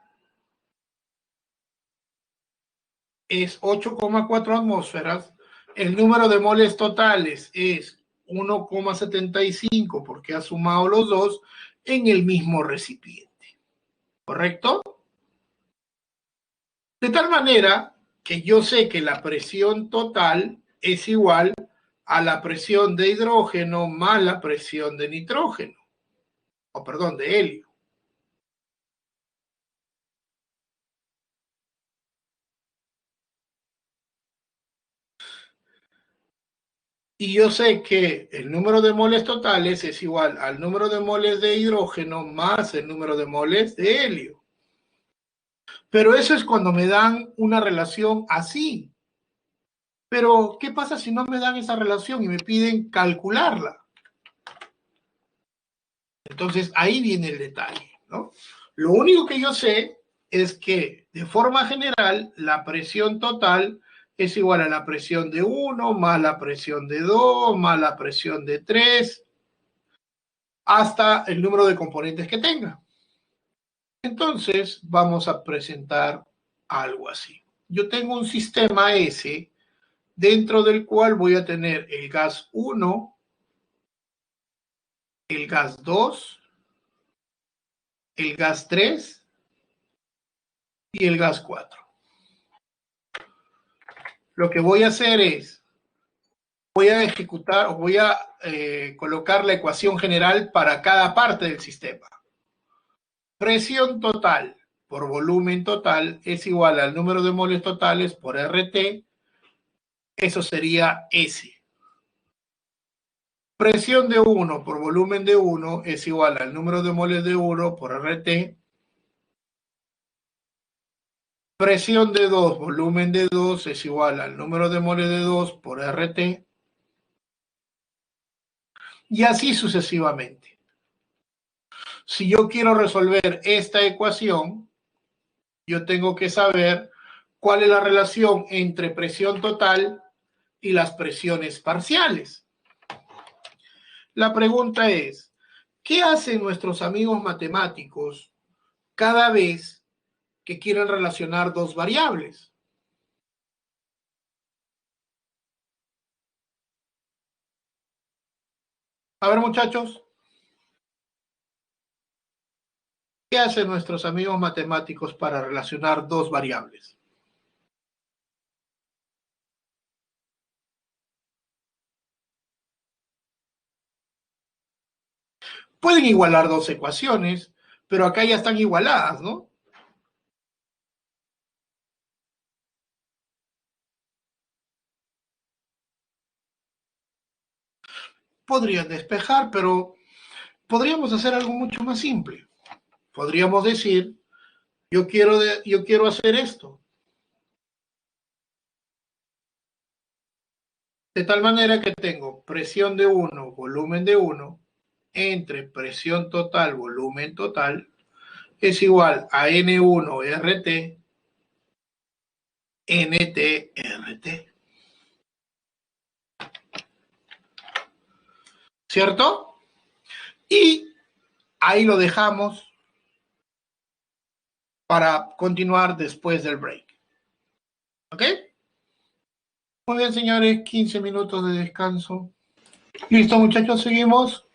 es 8,4 atmósferas, el número de moles totales es 1,75 porque ha sumado los dos en el mismo recipiente. ¿Correcto? De tal manera que yo sé que la presión total es igual a la presión de hidrógeno más la presión de nitrógeno, o perdón, de helio. Y yo sé que el número de moles totales es igual al número de moles de hidrógeno más el número de moles de helio. Pero eso es cuando me dan una relación así. Pero, ¿qué pasa si no me dan esa relación y me piden calcularla? Entonces, ahí viene el detalle, ¿no? Lo único que yo sé es que, de forma general, la presión total es igual a la presión de 1 más la presión de 2 más la presión de 3 hasta el número de componentes que tenga. Entonces, vamos a presentar algo así. Yo tengo un sistema S dentro del cual voy a tener el gas 1, el gas 2, el gas 3 y el gas 4. Lo que voy a hacer es, voy a ejecutar o voy a colocar la ecuación general para cada parte del sistema. Presión total por volumen total es igual al número de moles totales por RT, eso sería S. Presión de 1 por volumen de 1 es igual al número de moles de 1 por RT. Presión de 2, volumen de 2 es igual al número de moles de 2 por RT. Y así sucesivamente. Si yo quiero resolver esta ecuación, yo tengo que saber cuál es la relación entre presión total y las presiones parciales. La pregunta es, ¿qué hacen nuestros amigos matemáticos cada vez que quieren relacionar dos variables? A ver, muchachos, ¿qué hacen nuestros amigos matemáticos para relacionar dos variables? Pueden igualar dos ecuaciones, pero acá ya están igualadas, ¿no? Podrían despejar, pero podríamos hacer algo mucho más simple. Podríamos decir, yo quiero hacer esto. De tal manera que tengo presión de 1, volumen de 1, entre presión total, volumen total, es igual a N1 RT, NT RT. ¿Cierto? Y ahí lo dejamos para continuar después del break. ¿Ok? Muy bien, señores, 15 minutos de descanso. Listo, muchachos, seguimos.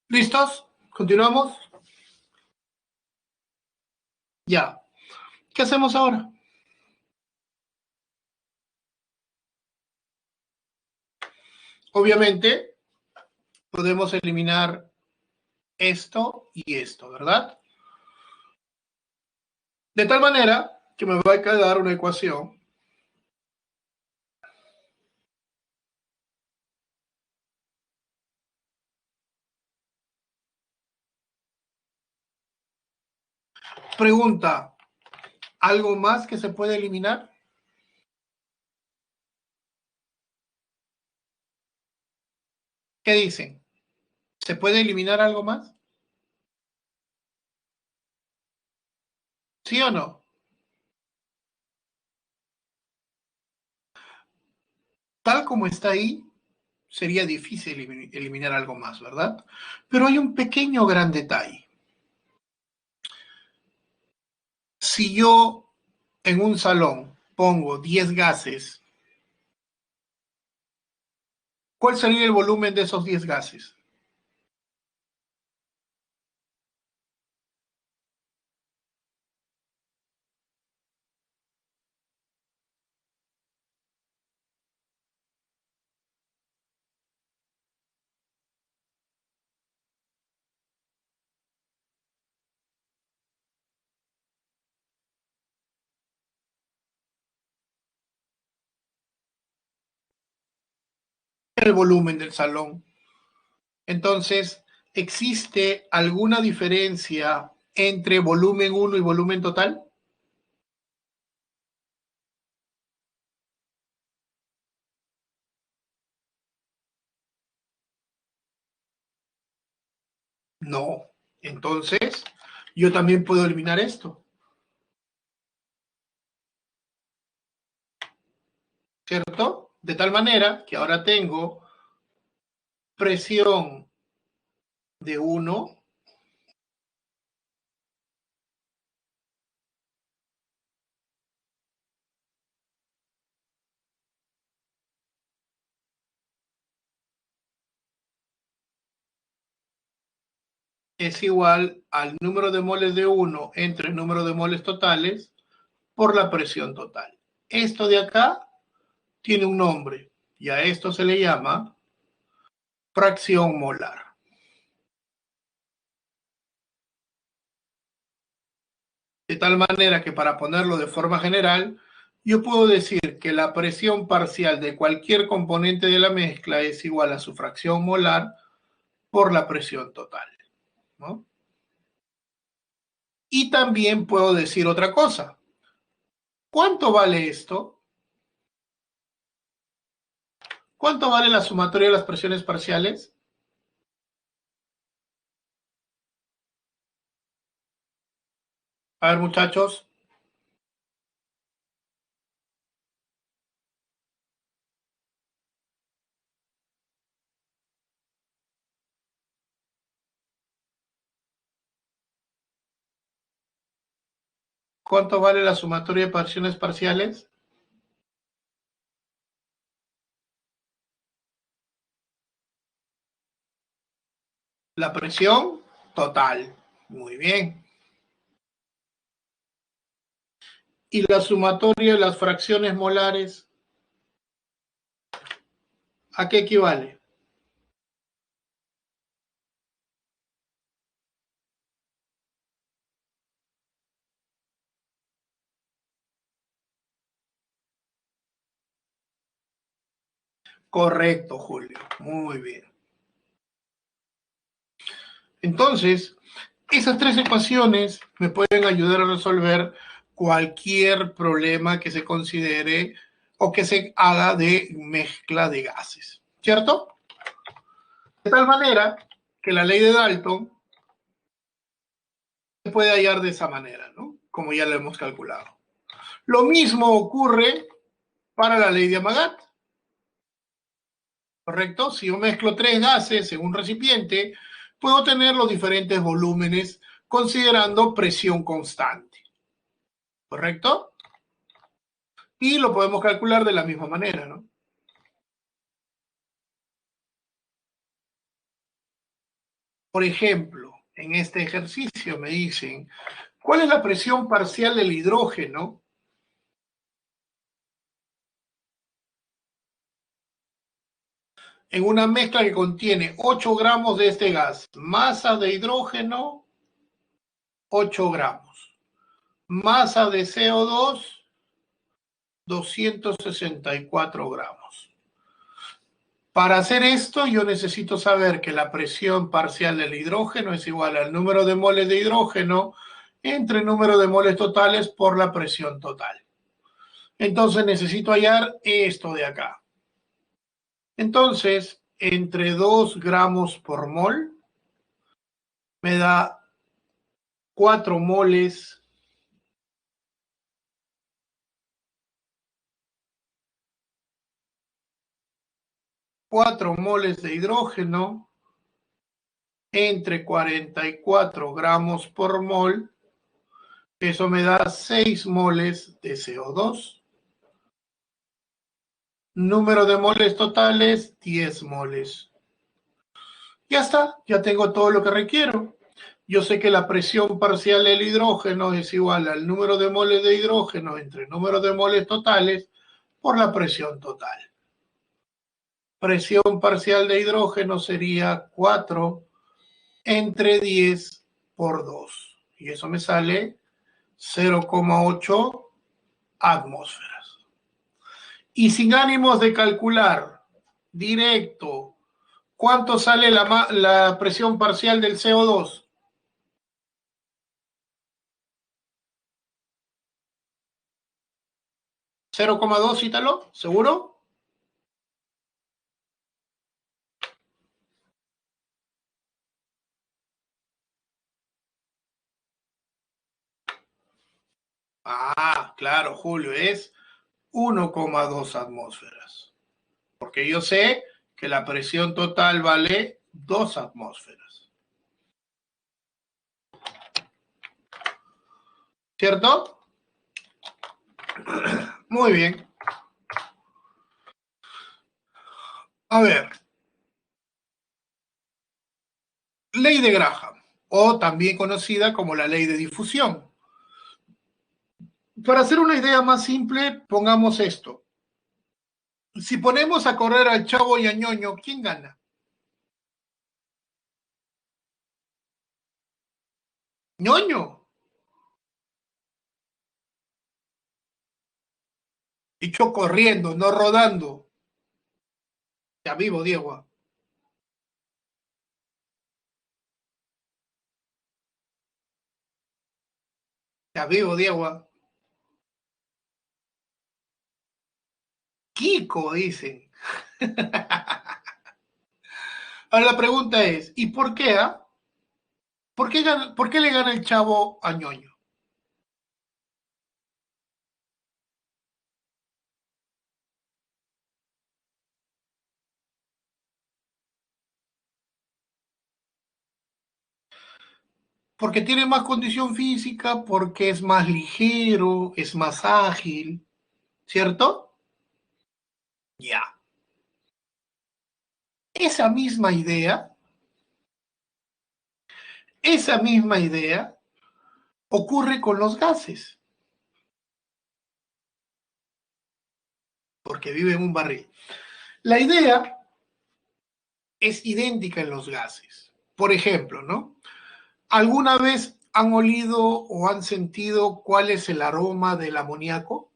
¿Listos? ¿Continuamos? Ya. ¿Qué hacemos ahora? Obviamente, podemos eliminar esto y esto, ¿verdad? De tal manera que me va a quedar una ecuación pregunta, ¿algo más que se puede eliminar? ¿Qué dicen? ¿Se puede eliminar algo más? ¿Sí o no? Tal como está ahí, sería difícil eliminar algo más, ¿verdad? Pero hay un pequeño gran detalle. Si yo en un salón pongo 10 gases, ¿cuál sería el volumen de esos 10 gases? El volumen del salón. Entonces, ¿existe alguna diferencia entre volumen 1 y volumen total? No. Entonces, yo también puedo eliminar esto, ¿cierto? De tal manera que ahora tengo presión de 1 es igual al número de moles de 1 entre el número de moles totales por la presión total. Esto de acá tiene un nombre y a esto se le llama fracción molar. De tal manera que para ponerlo de forma general, yo puedo decir que la presión parcial de cualquier componente de la mezcla es igual a su fracción molar por la presión total, ¿no? Y también puedo decir otra cosa. ¿Cuánto vale esto? ¿Cuánto vale la sumatoria de las presiones parciales? A ver, muchachos, ¿cuánto vale la sumatoria de presiones parciales? La presión total. Muy bien. Y la sumatoria de las fracciones molares, ¿a qué equivale? Correcto, Julio. Muy bien. Entonces, esas tres ecuaciones me pueden ayudar a resolver cualquier problema que se considere o que se haga de mezcla de gases, ¿cierto? De tal manera que la ley de Dalton se puede hallar de esa manera, ¿no? Como ya lo hemos calculado. Lo mismo ocurre para la ley de Amagat, ¿correcto? Si yo mezclo tres gases en un recipiente, puedo tener los diferentes volúmenes considerando presión constante, ¿correcto? Y lo podemos calcular de la misma manera, ¿no? Por ejemplo, en este ejercicio me dicen, ¿cuál es la presión parcial del hidrógeno en una mezcla que contiene 8 gramos de este gas? Masa de hidrógeno, 8 gramos. Masa de CO2, 264 gramos. Para hacer esto, yo necesito saber que la presión parcial del hidrógeno es igual al número de moles de hidrógeno entre el número de moles totales por la presión total. Entonces necesito hallar esto de acá. Entonces, entre 2 gramos por mol me da 4 moles de hidrógeno entre 44 gramos por mol. Eso me da 6 moles de CO2. Número de moles totales, 10 moles. Ya está, ya tengo todo lo que requiero. Yo sé que la presión parcial del hidrógeno es igual al número de moles de hidrógeno entre el número de moles totales por la presión total. Presión parcial de hidrógeno sería 4 entre 10 por 2. Y eso me sale 0,8 atmósferas. Y sin ánimos de calcular directo cuánto sale la presión parcial del CO2. 0,2, cítalo, ¿seguro? Ah, claro, Julio, es 1,2 atmósferas. Porque yo sé que la presión total vale 2 atmósferas. ¿Cierto? Muy bien. A ver, ley de Graham, o también conocida como la ley de difusión. Para hacer una idea más simple, pongamos esto. Si ponemos a correr al Chavo y a Ñoño, ¿quién gana? Ñoño. Dicho corriendo, no rodando. Ya vivo, Diego. Ya vivo, Diego. Kiko, dicen. Ahora la pregunta es, ¿y por qué? ¿Por qué le gana el Chavo a Ñoño? Porque tiene más condición física, porque es más ligero, es más ágil, ¿cierto? Ya. Esa misma idea, esa misma idea ocurre con los gases, porque vive en un barril. La idea es idéntica en los gases. Por ejemplo, ¿no? ¿Alguna vez han olido o han sentido cuál es el aroma del amoníaco?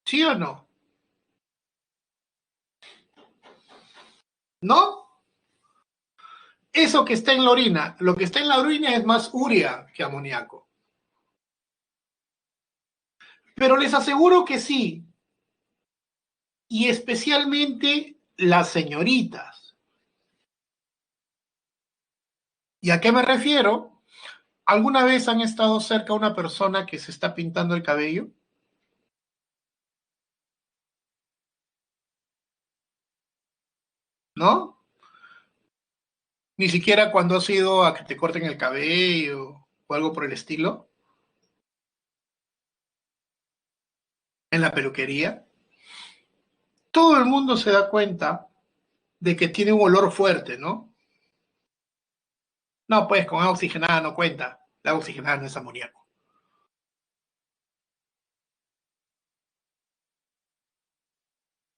¿Sí o no? ¿No? eso que está en la orina, lo que está en la orina es más urea que amoníaco. Pero les aseguro que sí, y especialmente las señoritas. ¿Y a qué me refiero? ¿Alguna vez han estado cerca de una persona que se está pintando el cabello? ¿No? Ni siquiera cuando has ido a que te corten el cabello o algo por el estilo, en la peluquería. Todo el mundo se da cuenta de que tiene un olor fuerte, ¿no? No, pues con agua oxigenada no cuenta. La agua oxigenada no es amoníaco.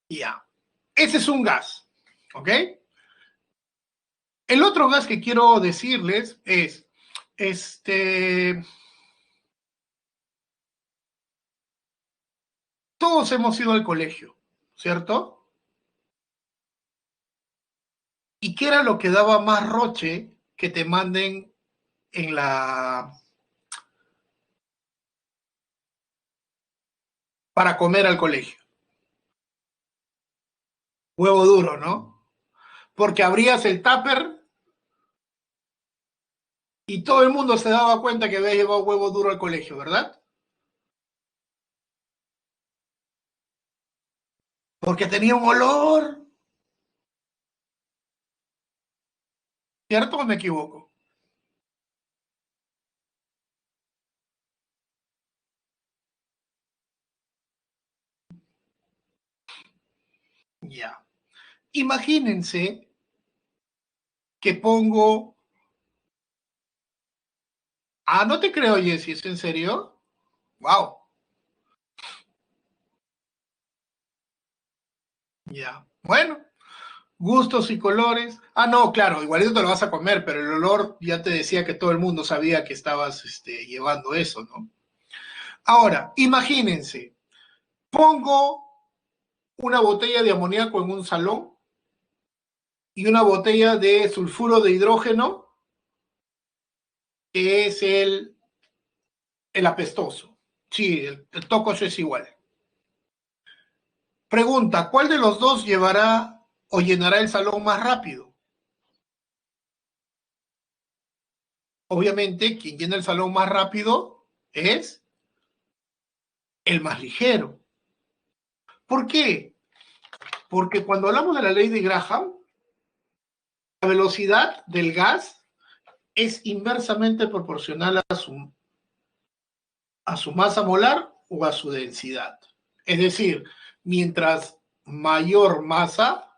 Ya. Ese es un gas, ¿ok? El otro gas que quiero decirles es, este, todos hemos ido al colegio, ¿cierto? ¿Y qué era lo que daba más roche que te manden en la para comer al colegio? Huevo duro, ¿no? Porque abrías el tupper y todo el mundo se daba cuenta que habías llevado huevo duro al colegio, ¿verdad? Porque tenía un olor, ¿cierto o me equivoco? Ya. Imagínense que pongo... Ah, no te creo, Jessy, ¿es en serio? Wow. Ya. Bueno, gustos y colores. Ah, no, claro, igualito te lo vas a comer, pero el olor ya te decía que todo el mundo sabía que estabas llevando eso, ¿no? Ahora, imagínense, pongo una botella de amoníaco en un salón y una botella de sulfuro de hidrógeno, que es el apestoso. Sí, el tocoso es igual. Pregunta, ¿cuál de los dos llevará o llenará el salón más rápido? Obviamente, quien llena el salón más rápido es el más ligero. ¿Por qué? Porque cuando hablamos de la ley de Graham, la velocidad del gas es inversamente proporcional a su masa molar o a su densidad. Es decir, mientras mayor masa,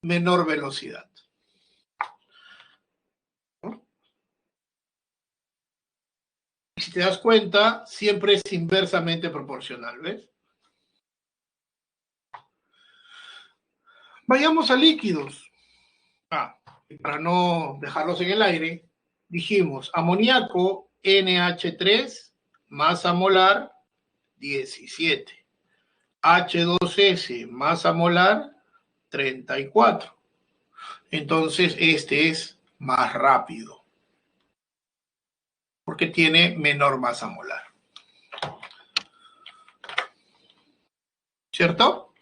menor velocidad. ¿No? Y si te das cuenta, siempre es inversamente proporcional, ¿ves? Vayamos a líquidos. Ah, para no dejarlos en el aire, dijimos amoníaco NH3, masa molar 17. H2S, masa molar 34. Entonces, este es más rápido porque tiene menor masa molar. ¿Cierto?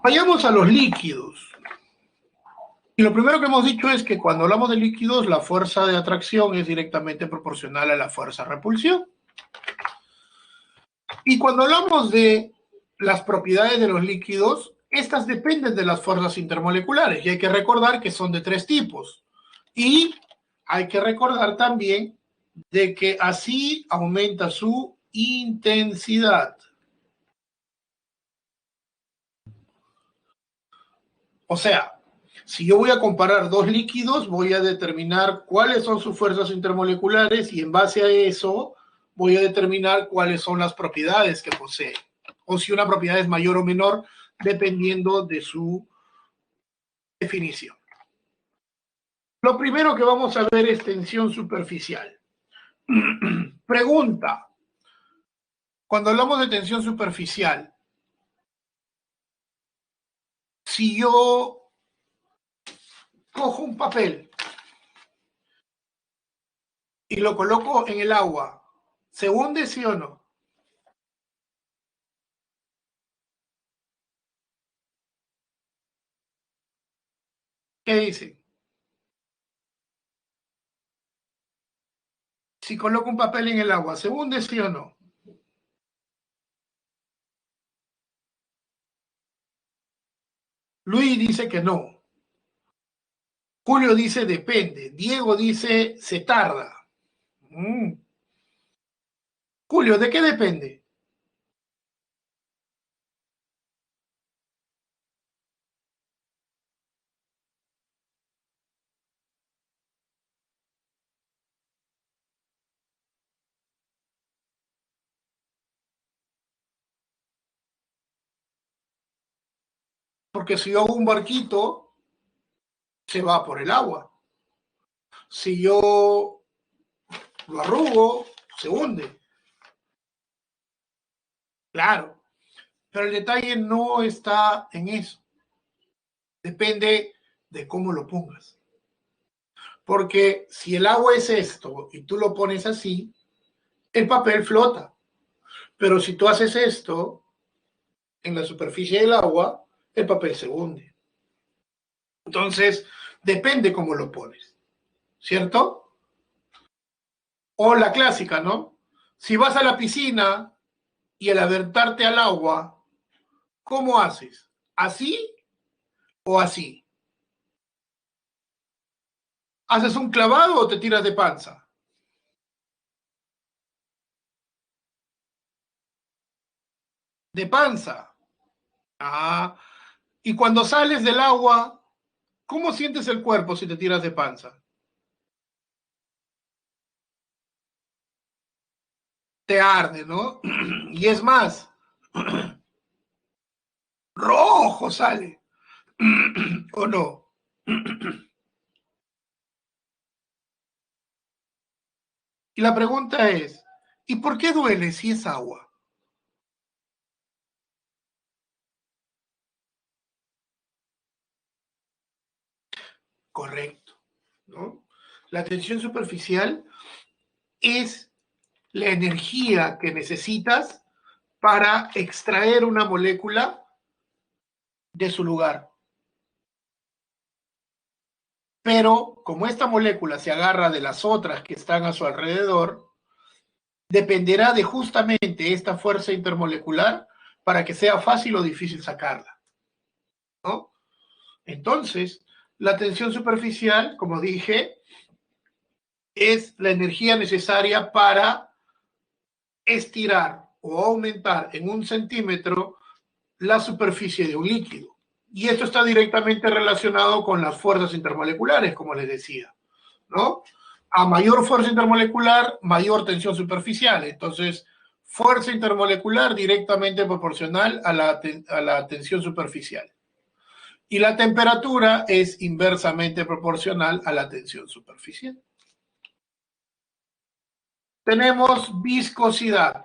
Vayamos a los líquidos. Y lo primero que hemos dicho es que cuando hablamos de líquidos, la fuerza de atracción es directamente proporcional a la fuerza de repulsión. Y cuando hablamos de las propiedades de los líquidos, estas dependen de las fuerzas intermoleculares. Y hay que recordar que son de tres tipos. Y hay que recordar también de que así aumenta su intensidad. O sea, si yo voy a comparar dos líquidos, voy a determinar cuáles son sus fuerzas intermoleculares y en base a eso voy a determinar cuáles son las propiedades que posee. O si una propiedad es mayor o menor, dependiendo de su definición. Lo primero que vamos a ver es tensión superficial. Pregunta, cuando hablamos de tensión superficial, si yo Cojo un papel y lo coloco en el agua. ¿Se hunde, sí o no? ¿Qué dice? Si coloco un papel en el agua, ¿se hunde, sí o no? Luis dice que no. Julio dice depende. Diego dice se tarda. Mm. Julio, ¿de qué depende? Porque si yo hago un barquito, se va por el agua. Si yo lo arrugo, se hunde. Claro. Pero el detalle no está en eso. Depende de cómo lo pongas. Porque si el agua es esto y tú lo pones así, el papel flota. Pero si tú haces esto en la superficie del agua, el papel se hunde. Entonces, depende cómo lo pones, ¿cierto? O la clásica, ¿no? Si vas a la piscina y al aventarte al agua, ¿cómo haces? ¿Así o así? ¿Haces un clavado o te tiras de panza? De panza. Ah, y cuando sales del agua, ¿cómo sientes el cuerpo si te tiras de panza? Te arde, ¿no? Y es más, rojo sale, ¿o no? Y la pregunta es, ¿y por qué duele si es agua? Correcto, ¿no? La tensión superficial es la energía que necesitas para extraer una molécula de su lugar. Pero como esta molécula se agarra de las otras que están a su alrededor, dependerá de justamente esta fuerza intermolecular para que sea fácil o difícil sacarla, ¿no? Entonces, la tensión superficial, como dije, es la energía necesaria para estirar o aumentar en 1 centímetro la superficie de un líquido. Y esto está directamente relacionado con las fuerzas intermoleculares, como les decía, ¿no? A mayor fuerza intermolecular, mayor tensión superficial. Entonces, fuerza intermolecular directamente proporcional a la tensión superficial. Y la temperatura es inversamente proporcional a la tensión superficial. Tenemos viscosidad.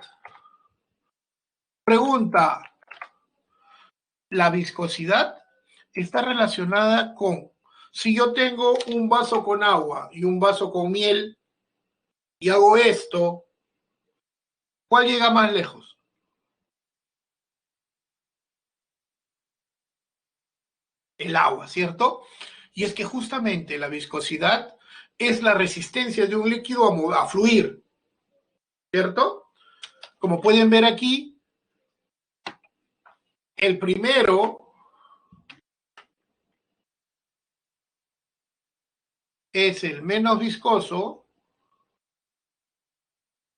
Pregunta, la viscosidad está relacionada con, si yo tengo un vaso con agua y un vaso con miel y hago esto, ¿cuál llega más lejos? El agua, ¿cierto? Y es que justamente la viscosidad es la resistencia de un líquido a fluir, ¿cierto? Como pueden ver aquí, el primero es el menos viscoso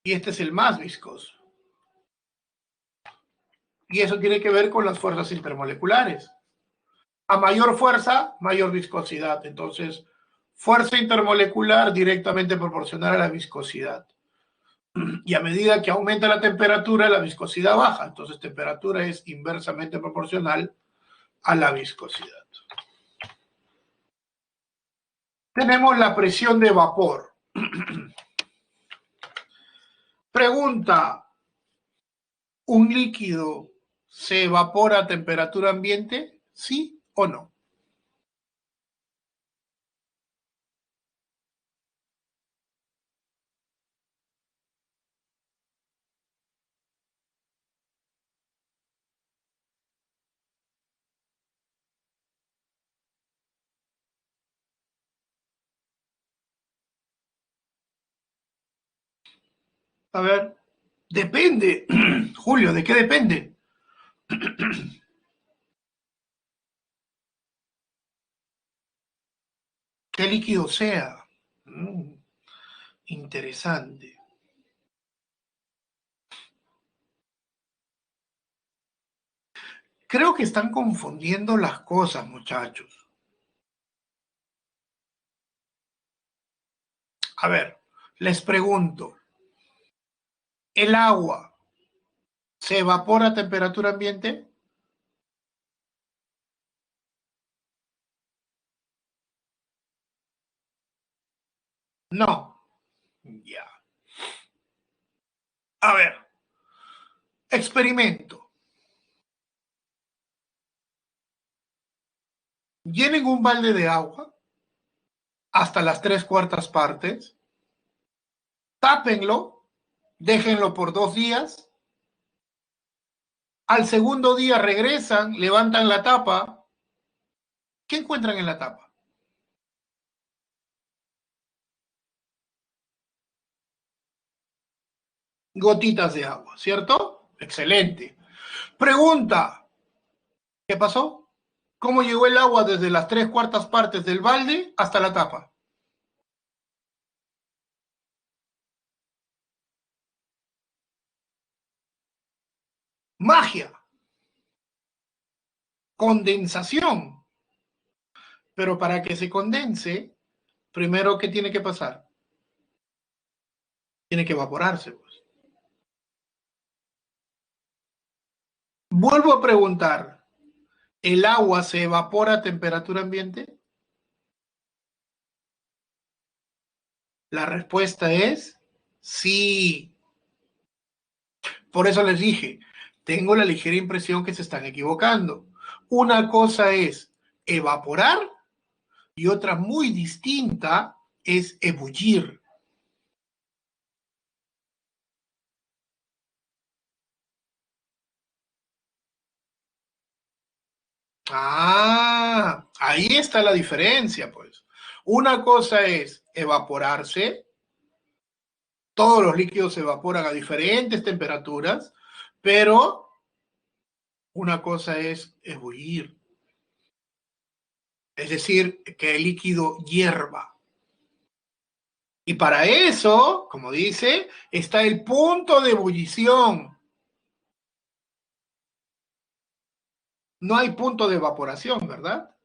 y este es el más viscoso. Y eso tiene que ver con las fuerzas intermoleculares. A mayor fuerza, mayor viscosidad. Entonces, fuerza intermolecular directamente proporcional a la viscosidad. Y a medida que aumenta la temperatura, la viscosidad baja. Entonces, temperatura es inversamente proporcional a la viscosidad. Tenemos la presión de vapor. Pregunta, ¿un líquido se evapora a temperatura ambiente? ¿Sí o no? A ver, depende, Julio, ¿de qué depende? ¿Qué líquido sea? Mm, interesante. Creo que están confundiendo las cosas, muchachos. A ver, les pregunto, ¿el agua se evapora a temperatura ambiente? No. Ya. A ver, experimento. Llenen un balde de agua hasta las tres cuartas partes, tápenlo, déjenlo por 2 días, al segundo día regresan, levantan la tapa. ¿Qué encuentran en la tapa? Gotitas de agua, ¿cierto? Excelente. Pregunta, ¿qué pasó? ¿Cómo llegó el agua desde las tres cuartas partes del balde hasta la tapa? Magia, condensación. Pero para que se condense, primero, ¿qué tiene que pasar? Tiene que evaporarse, pues. Vuelvo a preguntar, ¿el agua se evapora a temperatura ambiente? La respuesta es sí. Por eso les dije, tengo la ligera impresión que se están equivocando. Una cosa es evaporar y otra muy distinta es ebullir. Ah, ahí está la diferencia, pues. Una cosa es evaporarse, todos los líquidos se evaporan a diferentes temperaturas, pero una cosa es ebullir, es decir, que el líquido hierva. Y para eso, como dice, está el punto de ebullición. No hay punto de evaporación, ¿verdad?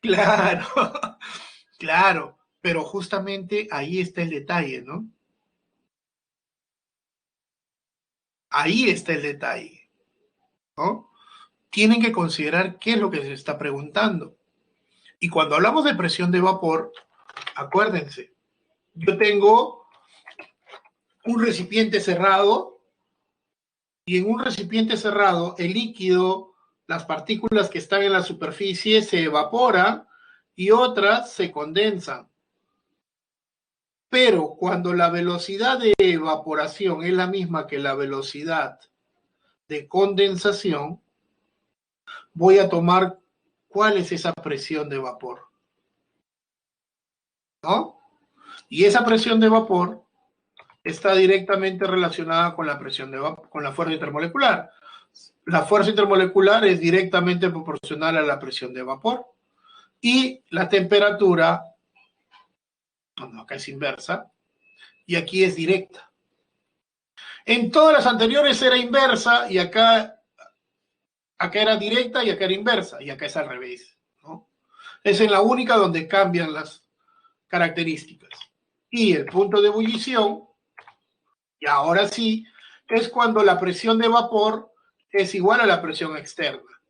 Claro, claro, pero justamente ahí está el detalle, ¿no? Ahí está el detalle, ¿no? Tienen que considerar qué es lo que se está preguntando. Y cuando hablamos de presión de vapor, acuérdense, yo tengo un recipiente cerrado y en un recipiente cerrado el líquido, las partículas que están en la superficie se evaporan y otras se condensan. Pero cuando la velocidad de evaporación es la misma que la velocidad de condensación, voy a tomar cuál es esa presión de vapor, ¿no? Y esa presión de vapor está directamente relacionada con la presión de vapor, con la fuerza intermolecular. La fuerza intermolecular es directamente proporcional a la presión de vapor y la temperatura, bueno, acá es inversa y aquí es directa. En todas las anteriores era inversa y acá era directa y acá era inversa y acá es al revés, ¿no? Es en la única donde cambian las características. Y el punto de ebullición, y ahora sí, es cuando la presión de vapor es igual a la presión externa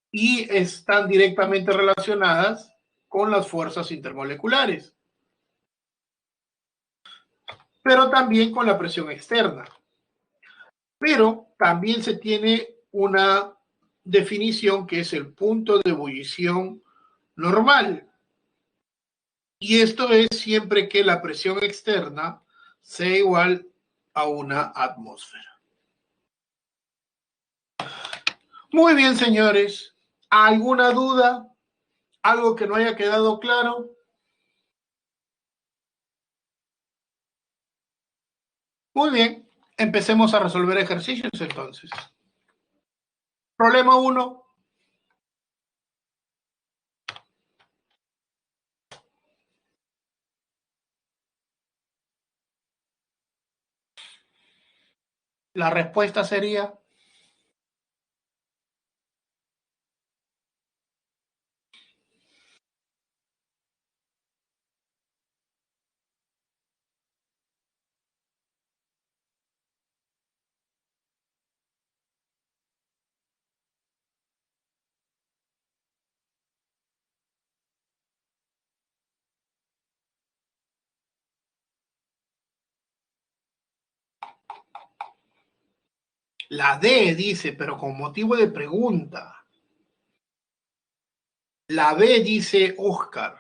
y están directamente relacionadas con las fuerzas intermoleculares, pero también con la presión externa. Pero también se tiene una definición que es el punto de ebullición normal. Y esto es siempre que la presión externa sea igual a una atmósfera. Muy bien, señores. ¿Alguna duda? ¿Algo que no haya quedado claro? Muy bien. Empecemos a resolver ejercicios entonces. Problema 1. La respuesta sería la D, dice, pero con motivo de pregunta. La B dice Oscar.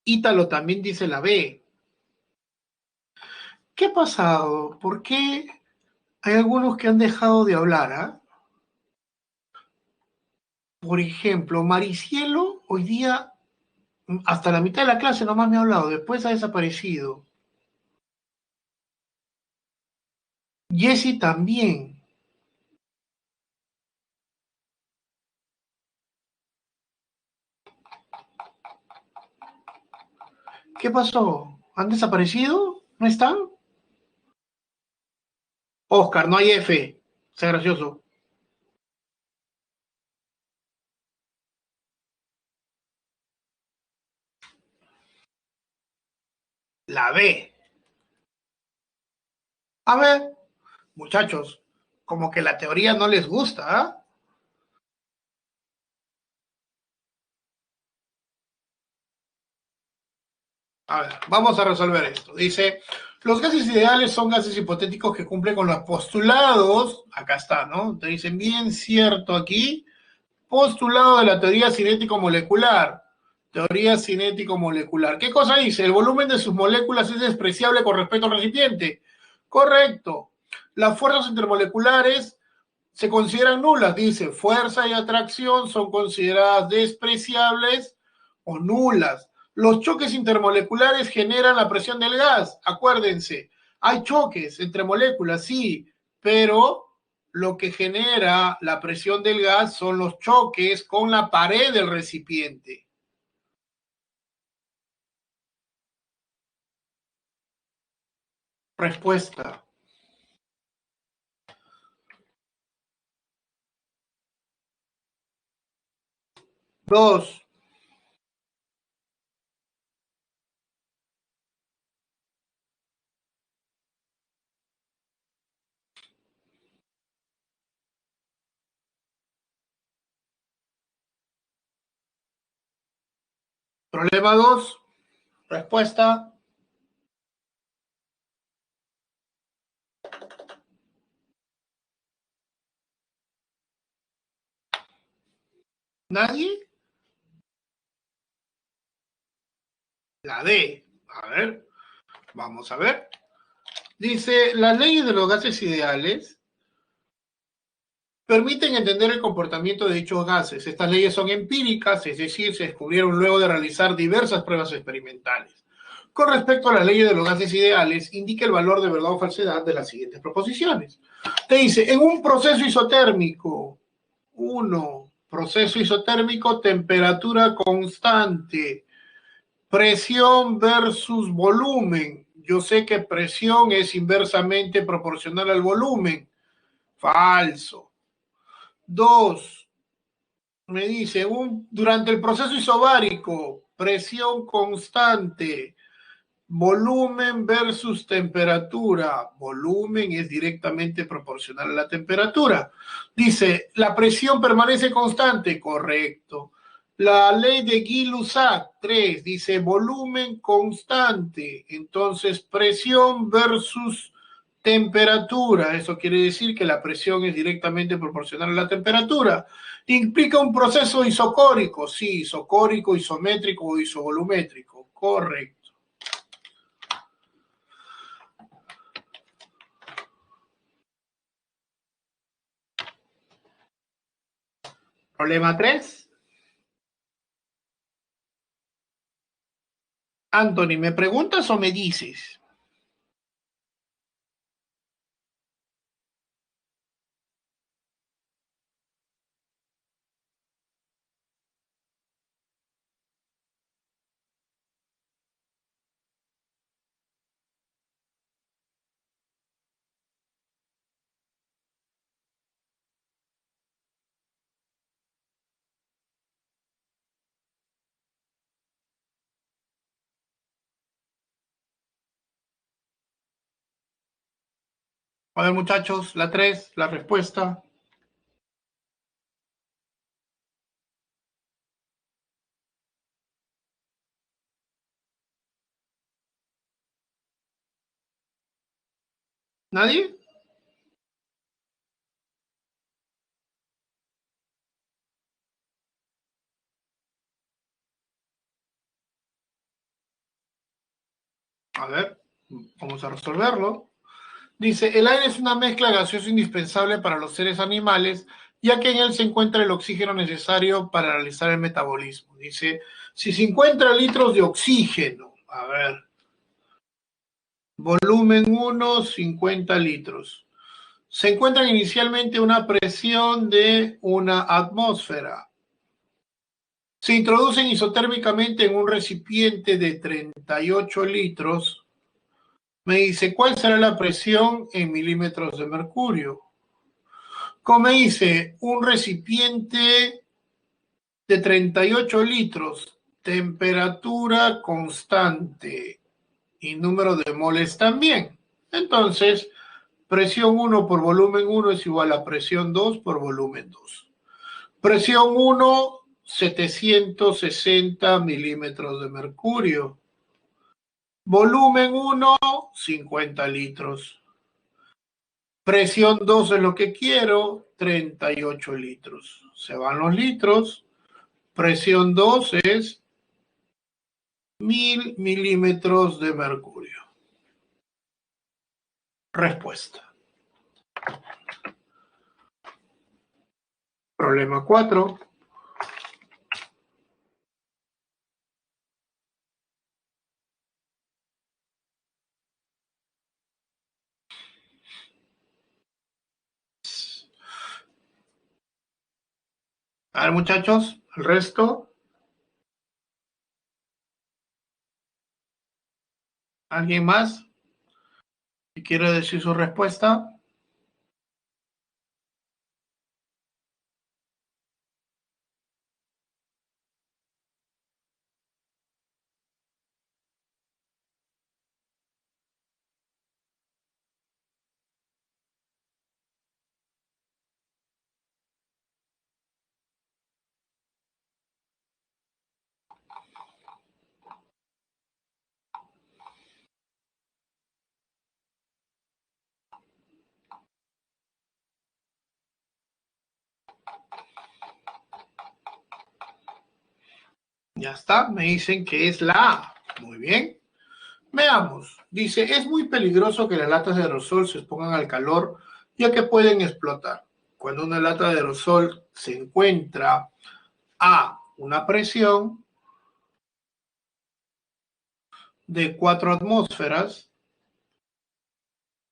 Ítalo también dice la B. ¿Qué ha pasado? ¿Por qué hay algunos que han dejado de hablar? ¿Ah? Por ejemplo, Maricielo hoy día, hasta la mitad de la clase nomás me ha hablado, después ha desaparecido. Jesse también. ¿Qué pasó? ¿Han desaparecido? ¿No están? Oscar, no hay F. Sea gracioso. La B. A ver, muchachos, como que la teoría no les gusta, ¿ah? A ver, vamos a resolver esto. Dice, los gases ideales son gases hipotéticos que cumplen con los postulados. Acá está, ¿no? Te dicen bien cierto aquí. Postulado de la teoría cinético-molecular. Teoría cinético-molecular. ¿Qué cosa dice? El volumen de sus moléculas es despreciable con respecto al recipiente. Correcto. Las fuerzas intermoleculares se consideran nulas. Dice, fuerza y atracción son consideradas despreciables o nulas. Los choques intermoleculares generan la presión del gas. Acuérdense, hay choques entre moléculas, sí, pero lo que genera la presión del gas son los choques con la pared del recipiente. Respuesta. 2. Problema 2. Respuesta. ¿Nadie? La D. A ver, vamos a ver. Dice, las leyes de los gases ideales permiten entender el comportamiento de dichos gases. Estas leyes son empíricas, es decir, se descubrieron luego de realizar diversas pruebas experimentales. Con respecto a las leyes de los gases ideales, indica el valor de verdad o falsedad de las siguientes proposiciones. Te dice, en un proceso isotérmico, 1, proceso isotérmico, temperatura constante, presión versus volumen. Yo sé que presión es inversamente proporcional al volumen. Falso. 2, me dice, durante el proceso isobárico, presión constante, volumen versus temperatura. Volumen es directamente proporcional a la temperatura. Dice, la presión permanece constante. Correcto. La ley de Gay-Lussac 3 dice volumen constante. Entonces, presión versus temperatura. Eso quiere decir que la presión es directamente proporcional a la temperatura. Implica un proceso isocórico. Sí, isocórico, isométrico o isovolumétrico. Correcto. Problema 3. Anthony, ¿me preguntas o me dices? A ver, muchachos, la 3, la respuesta. ¿Nadie? A ver, vamos a resolverlo. Dice, el aire es una mezcla gaseosa indispensable para los seres animales, ya que en él se encuentra el oxígeno necesario para realizar el metabolismo. Dice, si 50 litros de oxígeno, a ver, volumen 1, 50 litros. Se encuentran inicialmente a una presión de una atmósfera. Se introducen isotérmicamente en un recipiente de 38 litros. Me dice, ¿cuál será la presión en milímetros de mercurio? Como me dice, un recipiente de 38 litros, temperatura constante y número de moles también. Entonces, presión 1 por volumen 1 es igual a presión 2 por volumen 2. Presión 1, 760 milímetros de mercurio. Volumen 1, 50 litros. Presión 2 es lo que quiero, 38 litros. Se van los litros. Presión 2 es 1000 milímetros de mercurio. Respuesta. Problema 4. A ver, muchachos, el resto. ¿Alguien más? Si quiere decir su respuesta. Ya está, me dicen que es la A. Muy bien. Veamos. Dice, es muy peligroso que las latas de aerosol se expongan al calor, ya que pueden explotar. Cuando una lata de aerosol se encuentra a una presión de 4 atmósferas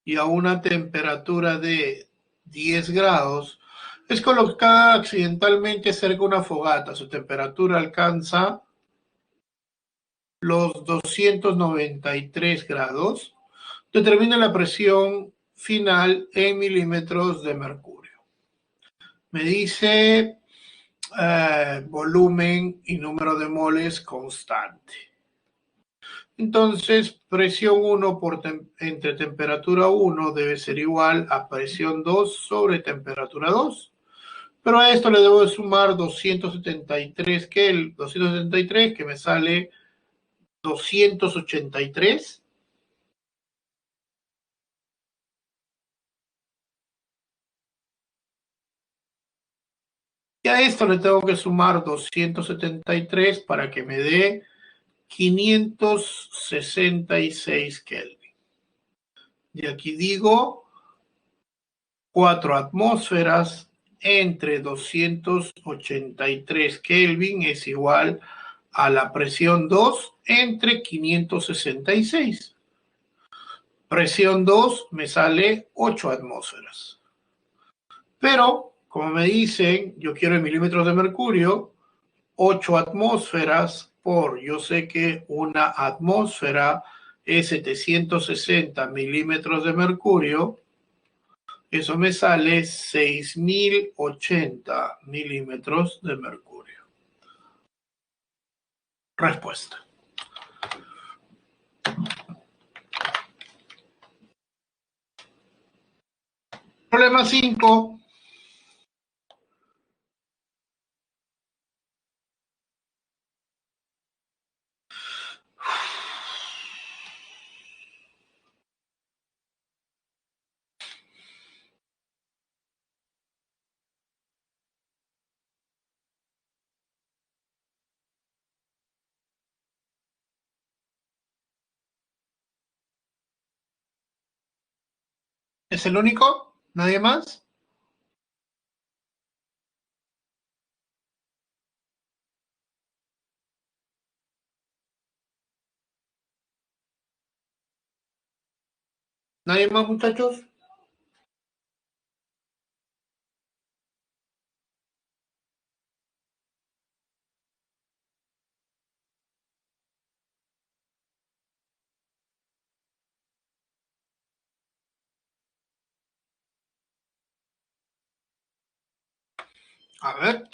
y a una temperatura de 10 grados, es colocada accidentalmente cerca de una fogata. Su temperatura alcanza los 293 grados. Determina la presión final en milímetros de mercurio. Me dice volumen y número de moles constante. Entonces, presión 1 entre temperatura 1 debe ser igual a presión 2 sobre temperatura 2. Pero a esto le debo sumar 273, que el 273 que me sale 283. Y a esto le tengo que sumar 273 para que me dé 566 Kelvin. Y aquí digo 4 atmósferas entre 283 Kelvin es igual a la presión 2 entre 566. Presión 2 me sale 8 atmósferas. Pero, como me dicen, yo quiero en milímetros de mercurio, 8 atmósferas por, yo sé que una atmósfera es 760 milímetros de mercurio, eso me sale 6080 milímetros de mercurio. Respuesta. Problema 5. ¿Es el único? ¿Nadie más? ¿Nadie más, muchachos? A ver.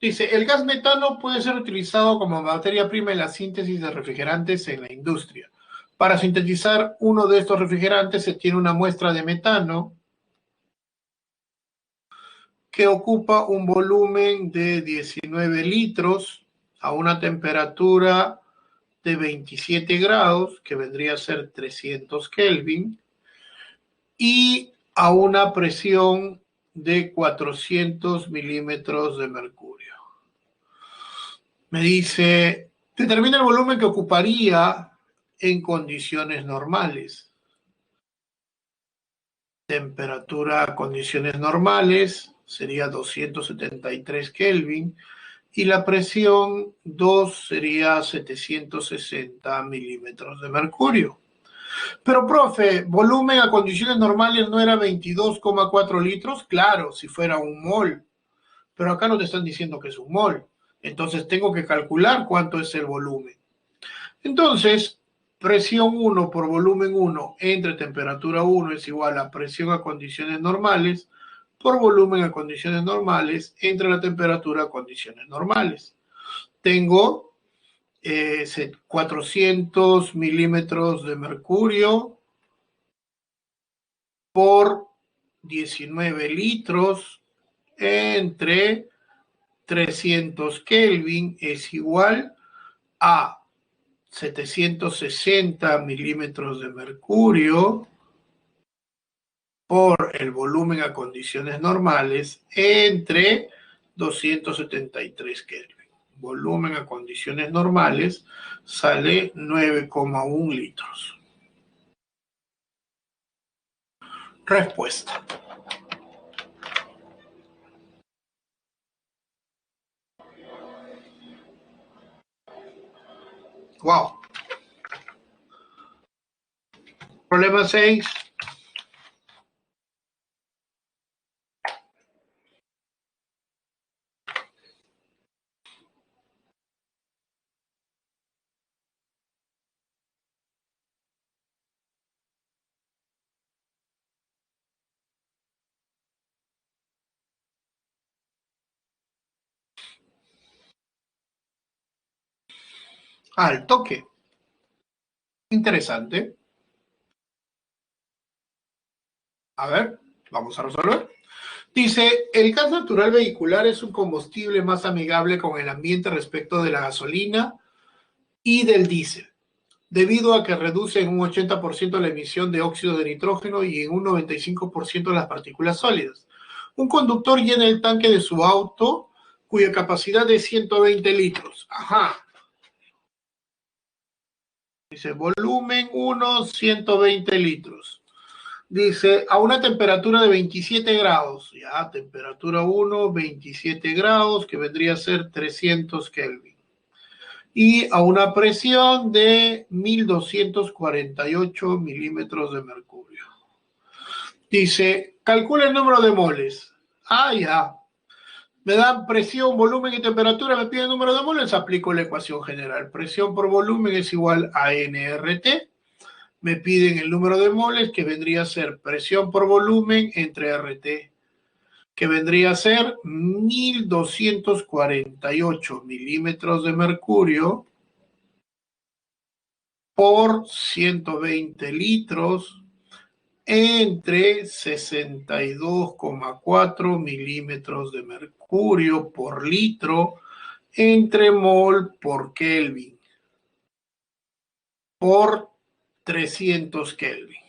Dice, el gas metano puede ser utilizado como materia prima en la síntesis de refrigerantes en la industria. Para sintetizar uno de estos refrigerantes se tiene una muestra de metano que ocupa un volumen de 19 litros a una temperatura de 27 grados, que vendría a ser 300 Kelvin, y a una presión de 400 milímetros de mercurio. Me dice, determina el volumen que ocuparía en condiciones normales. Temperatura a condiciones normales sería 273 Kelvin y la presión 2 sería 760 milímetros de mercurio. Pero, profe, volumen a condiciones normales no era 22,4 litros. Claro, si fuera un mol. Pero acá no te están diciendo que es un mol. Entonces tengo que calcular cuánto es el volumen. Entonces, presión 1 por volumen 1 entre temperatura 1 es igual a presión a condiciones normales por volumen a condiciones normales entre la temperatura a condiciones normales. Tengo 400 milímetros de mercurio por 19 litros entre 300 Kelvin es igual a 760 milímetros de mercurio por el volumen a condiciones normales entre 273 Kelvin. Volumen a condiciones normales sale 9,1 litros. Respuesta. Wow. Problema 6. Al toque. Interesante. A ver, vamos a resolver. Dice, el gas natural vehicular es un combustible más amigable con el ambiente respecto de la gasolina y del diésel, debido a que reduce en un 80% la emisión de óxido de nitrógeno y en un 95% las partículas sólidas. Un conductor llena el tanque de su auto cuya capacidad es 120 litros. Ajá. Dice, volumen 1, 120 litros. Dice, a una temperatura de 27 grados, ya, temperatura 1, 27 grados, que vendría a ser 300 Kelvin. Y a una presión de 1248 milímetros de mercurio. Dice, calcula el número de moles. Ah, ya. Me dan presión, volumen y temperatura, me piden el número de moles, aplico la ecuación general. Presión por volumen es igual a nRT. Me piden el número de moles, que vendría a ser presión por volumen entre RT, que vendría a ser 1248 milímetros de mercurio por 120 litros entre 62,4 milímetros de mercurio por litro entre mol por Kelvin por 300 Kelvin.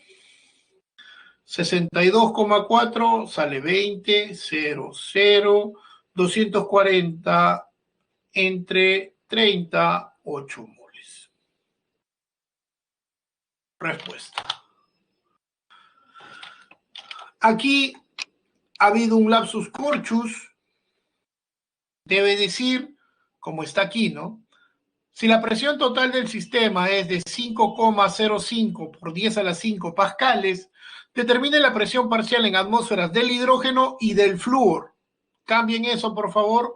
62,4 sale 20, 0, 0, 240 entre 30, 8 moles. Respuesta. Aquí ha habido un lapsus corchus. Debe decir, como está aquí, ¿no? Si la presión total del sistema es de 5,05 por 10 a la 5 pascales, determine la presión parcial en atmósferas del hidrógeno y del flúor. Cambien eso, por favor.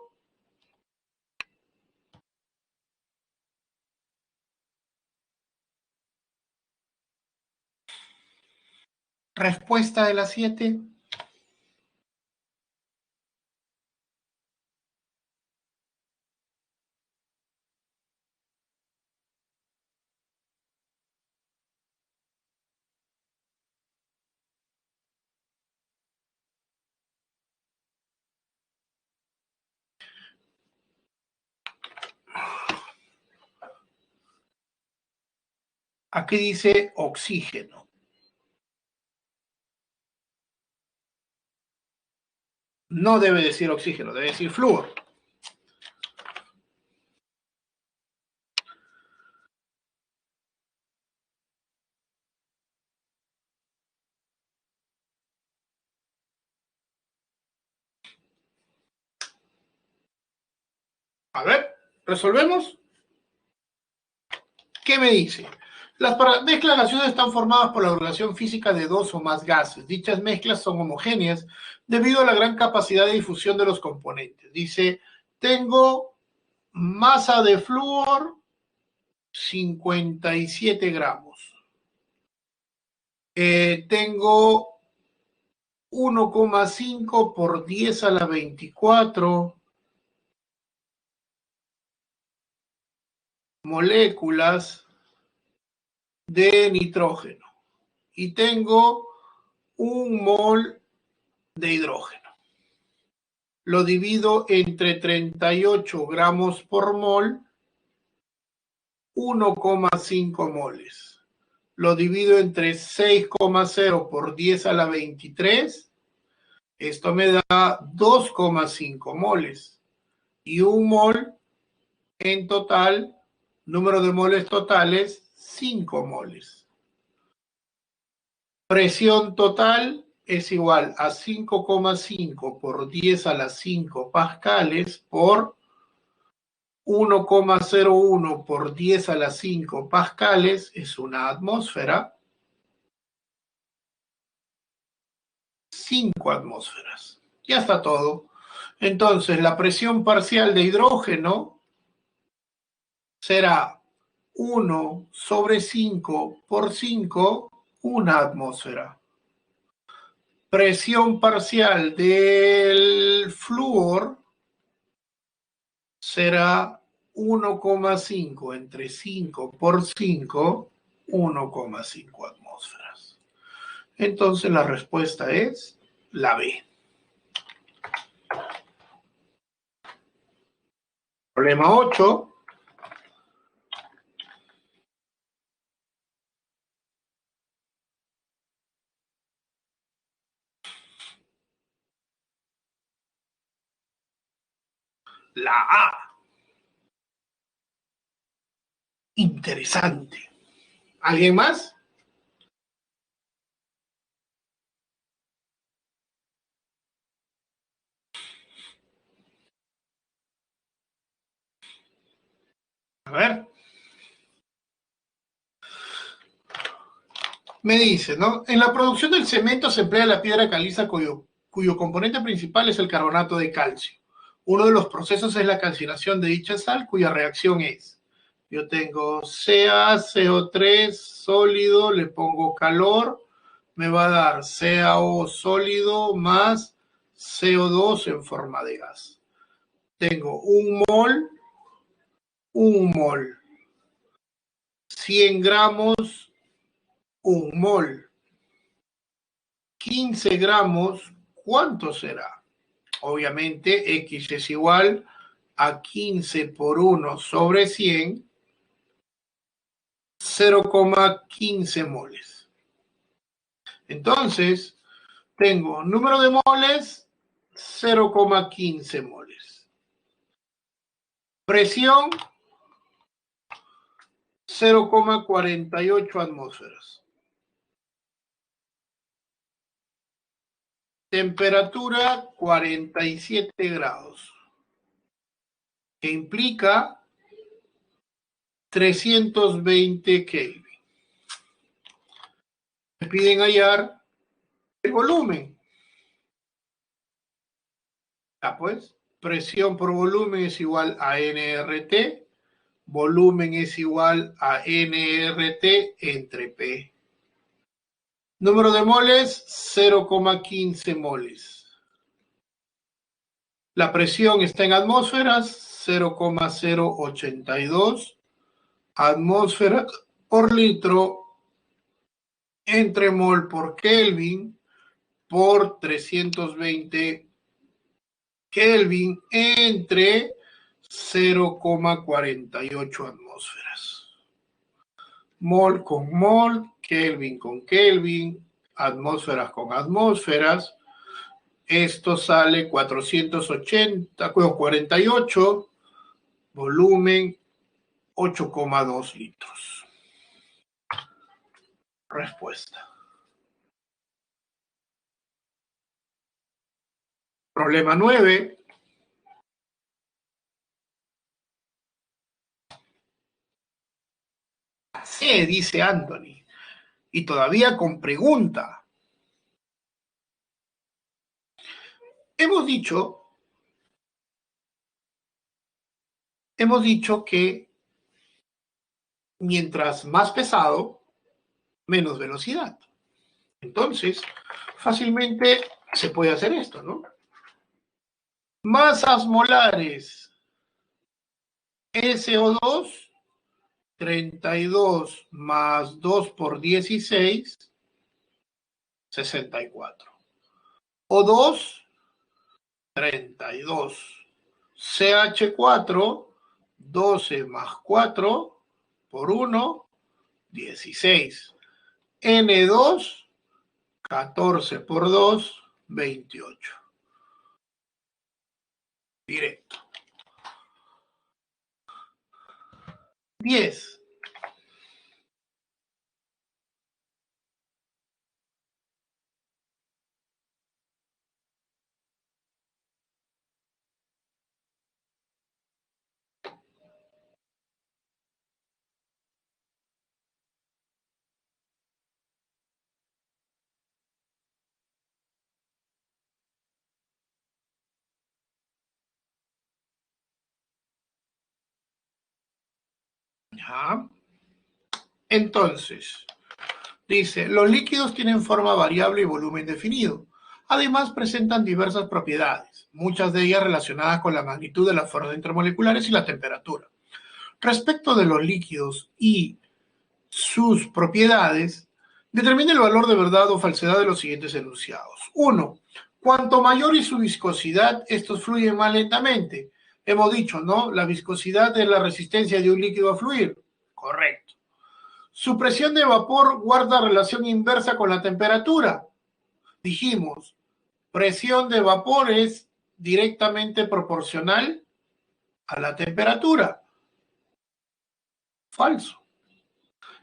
Respuesta de las 7. Aquí dice oxígeno. No debe decir oxígeno, debe decir flúor. A ver, ¿resolvemos? ¿Qué me dice? Las mezclas gaseosas están formadas por la agregación física de dos o más gases. Dichas mezclas son homogéneas debido a la gran capacidad de difusión de los componentes. Dice, tengo masa de flúor 57 gramos. Tengo 1,5 por 10 a la 24 moléculas de nitrógeno. Y tengo 1 mol de hidrógeno. Lo divido entre 38 gramos por mol, 1,5 moles. Lo divido entre 6,0 por 10 a la 23. Esto me da 2,5 moles. Y 1 mol en total, número de moles totales, 5 moles. Presión total es igual a 5,5 por 10 a la 5 pascales por 1,01 por 10 a la 5 pascales es una atmósfera. 5 atmósferas. Ya está todo. Entonces, la presión parcial de hidrógeno será 1 sobre 5 por 5, una atmósfera. Presión parcial del flúor será 1,5 entre 5 por 5, 1,5 atmósferas. Entonces la respuesta es la B. Problema 8. La A. Interesante. ¿Alguien más? A ver. Me dice, ¿no? En la producción del cemento se emplea la piedra caliza cuyo componente principal es el carbonato de calcio. Uno de los procesos es la calcinación de dicha sal, cuya reacción es, yo tengo CaCO3 sólido, le pongo calor, me va a dar CaO sólido más CO2 en forma de gas. Tengo un mol, 100 gramos, un mol. 15 gramos, ¿cuánto será? Obviamente, X es igual a 15 por 1 sobre 100, 0,15 moles. Entonces, tengo número de moles, 0,15 moles. Presión, 0,48 atmósferas. Temperatura, 47 grados. Que implica 320 Kelvin. Me piden hallar el volumen. Pues, presión por volumen es igual a nRT. Volumen es igual a nRT entre P. Número de moles, 0,15 moles. La presión está en atmósferas, 0,082 atmósferas por litro entre mol por Kelvin por 320 Kelvin entre 0,48 atmósferas. Mol con mol, Kelvin con Kelvin, atmósferas con atmósferas. Esto sale 480, 48, volumen 8,2 litros. Respuesta. Problema 9. Sí, dice Anthony. Y todavía con pregunta. Hemos dicho que mientras más pesado, menos velocidad. Entonces, fácilmente se puede hacer esto, ¿no? Masas molares. SO2, 32 más 2 por 16, 64. O2, 32. CH4, 12 más 4 por 1, 16. N2, 14 por 2, 28. Directo. 10. Ya. Entonces, dice, los líquidos tienen forma variable y volumen definido. Además, presentan diversas propiedades, muchas de ellas relacionadas con la magnitud de las fuerzas intermoleculares y la temperatura. Respecto de los líquidos y sus propiedades, determine el valor de verdad o falsedad de los siguientes enunciados. 1. Cuanto mayor es su viscosidad, estos fluyen más lentamente. Hemos dicho, ¿no? La viscosidad es la resistencia de un líquido a fluir. Correcto. Su presión de vapor guarda relación inversa con la temperatura. Dijimos, presión de vapor es directamente proporcional a la temperatura. Falso.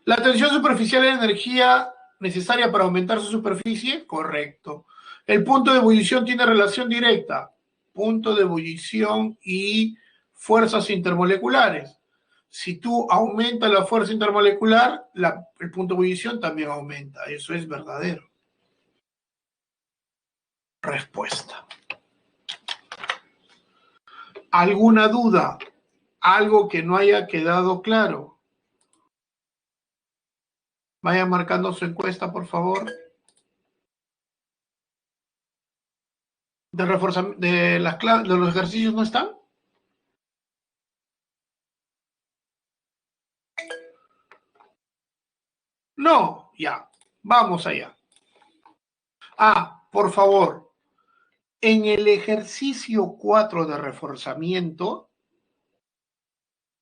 La tensión superficial es la energía necesaria para aumentar su superficie. Correcto. El punto de ebullición tiene relación directa. Punto de ebullición y fuerzas intermoleculares. si tú aumentas la fuerza intermolecular, el punto de ebullición también aumenta. Eso es verdadero. Respuesta. ¿Alguna duda? ¿Algo que no haya quedado claro? Vayan marcando su encuesta, por favor. ¿De reforzamiento de de los ejercicios no están? No, ya. Vamos allá. Ah, por favor. En el ejercicio 4 de reforzamiento,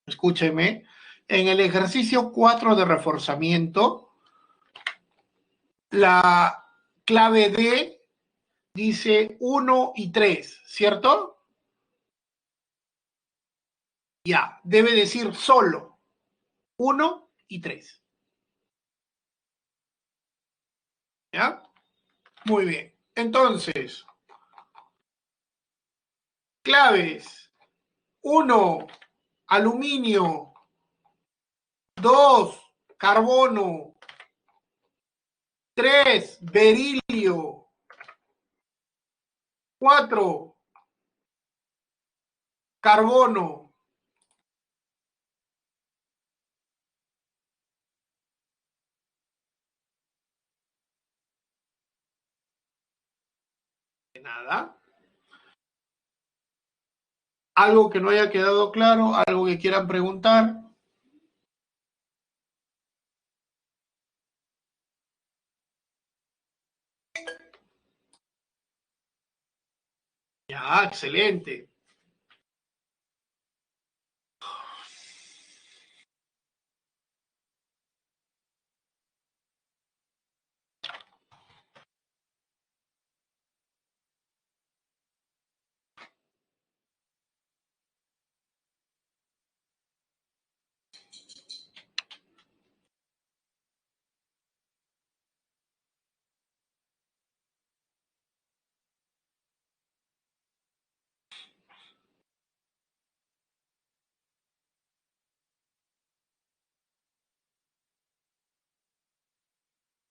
escúcheme, en el ejercicio 4 de reforzamiento, la clave D dice 1 y 3, ¿cierto? Ya, debe decir solo 1 y 3. ¿Ya? Muy bien. Entonces, claves. 1, aluminio. 2, carbono. 3, berilio. 4, carbono. Nada. Algo que no haya quedado claro, algo que quieran preguntar. Ya, excelente.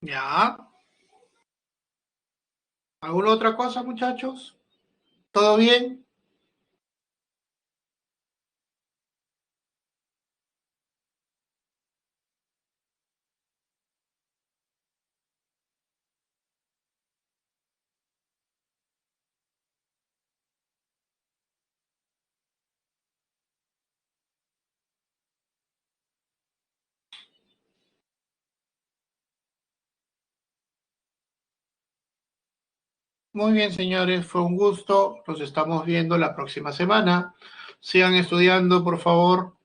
Ya. ¿Alguna otra cosa, muchachos? ¿Todo bien? Muy bien, señores, fue un gusto. Nos estamos viendo la próxima semana. Sigan estudiando, por favor.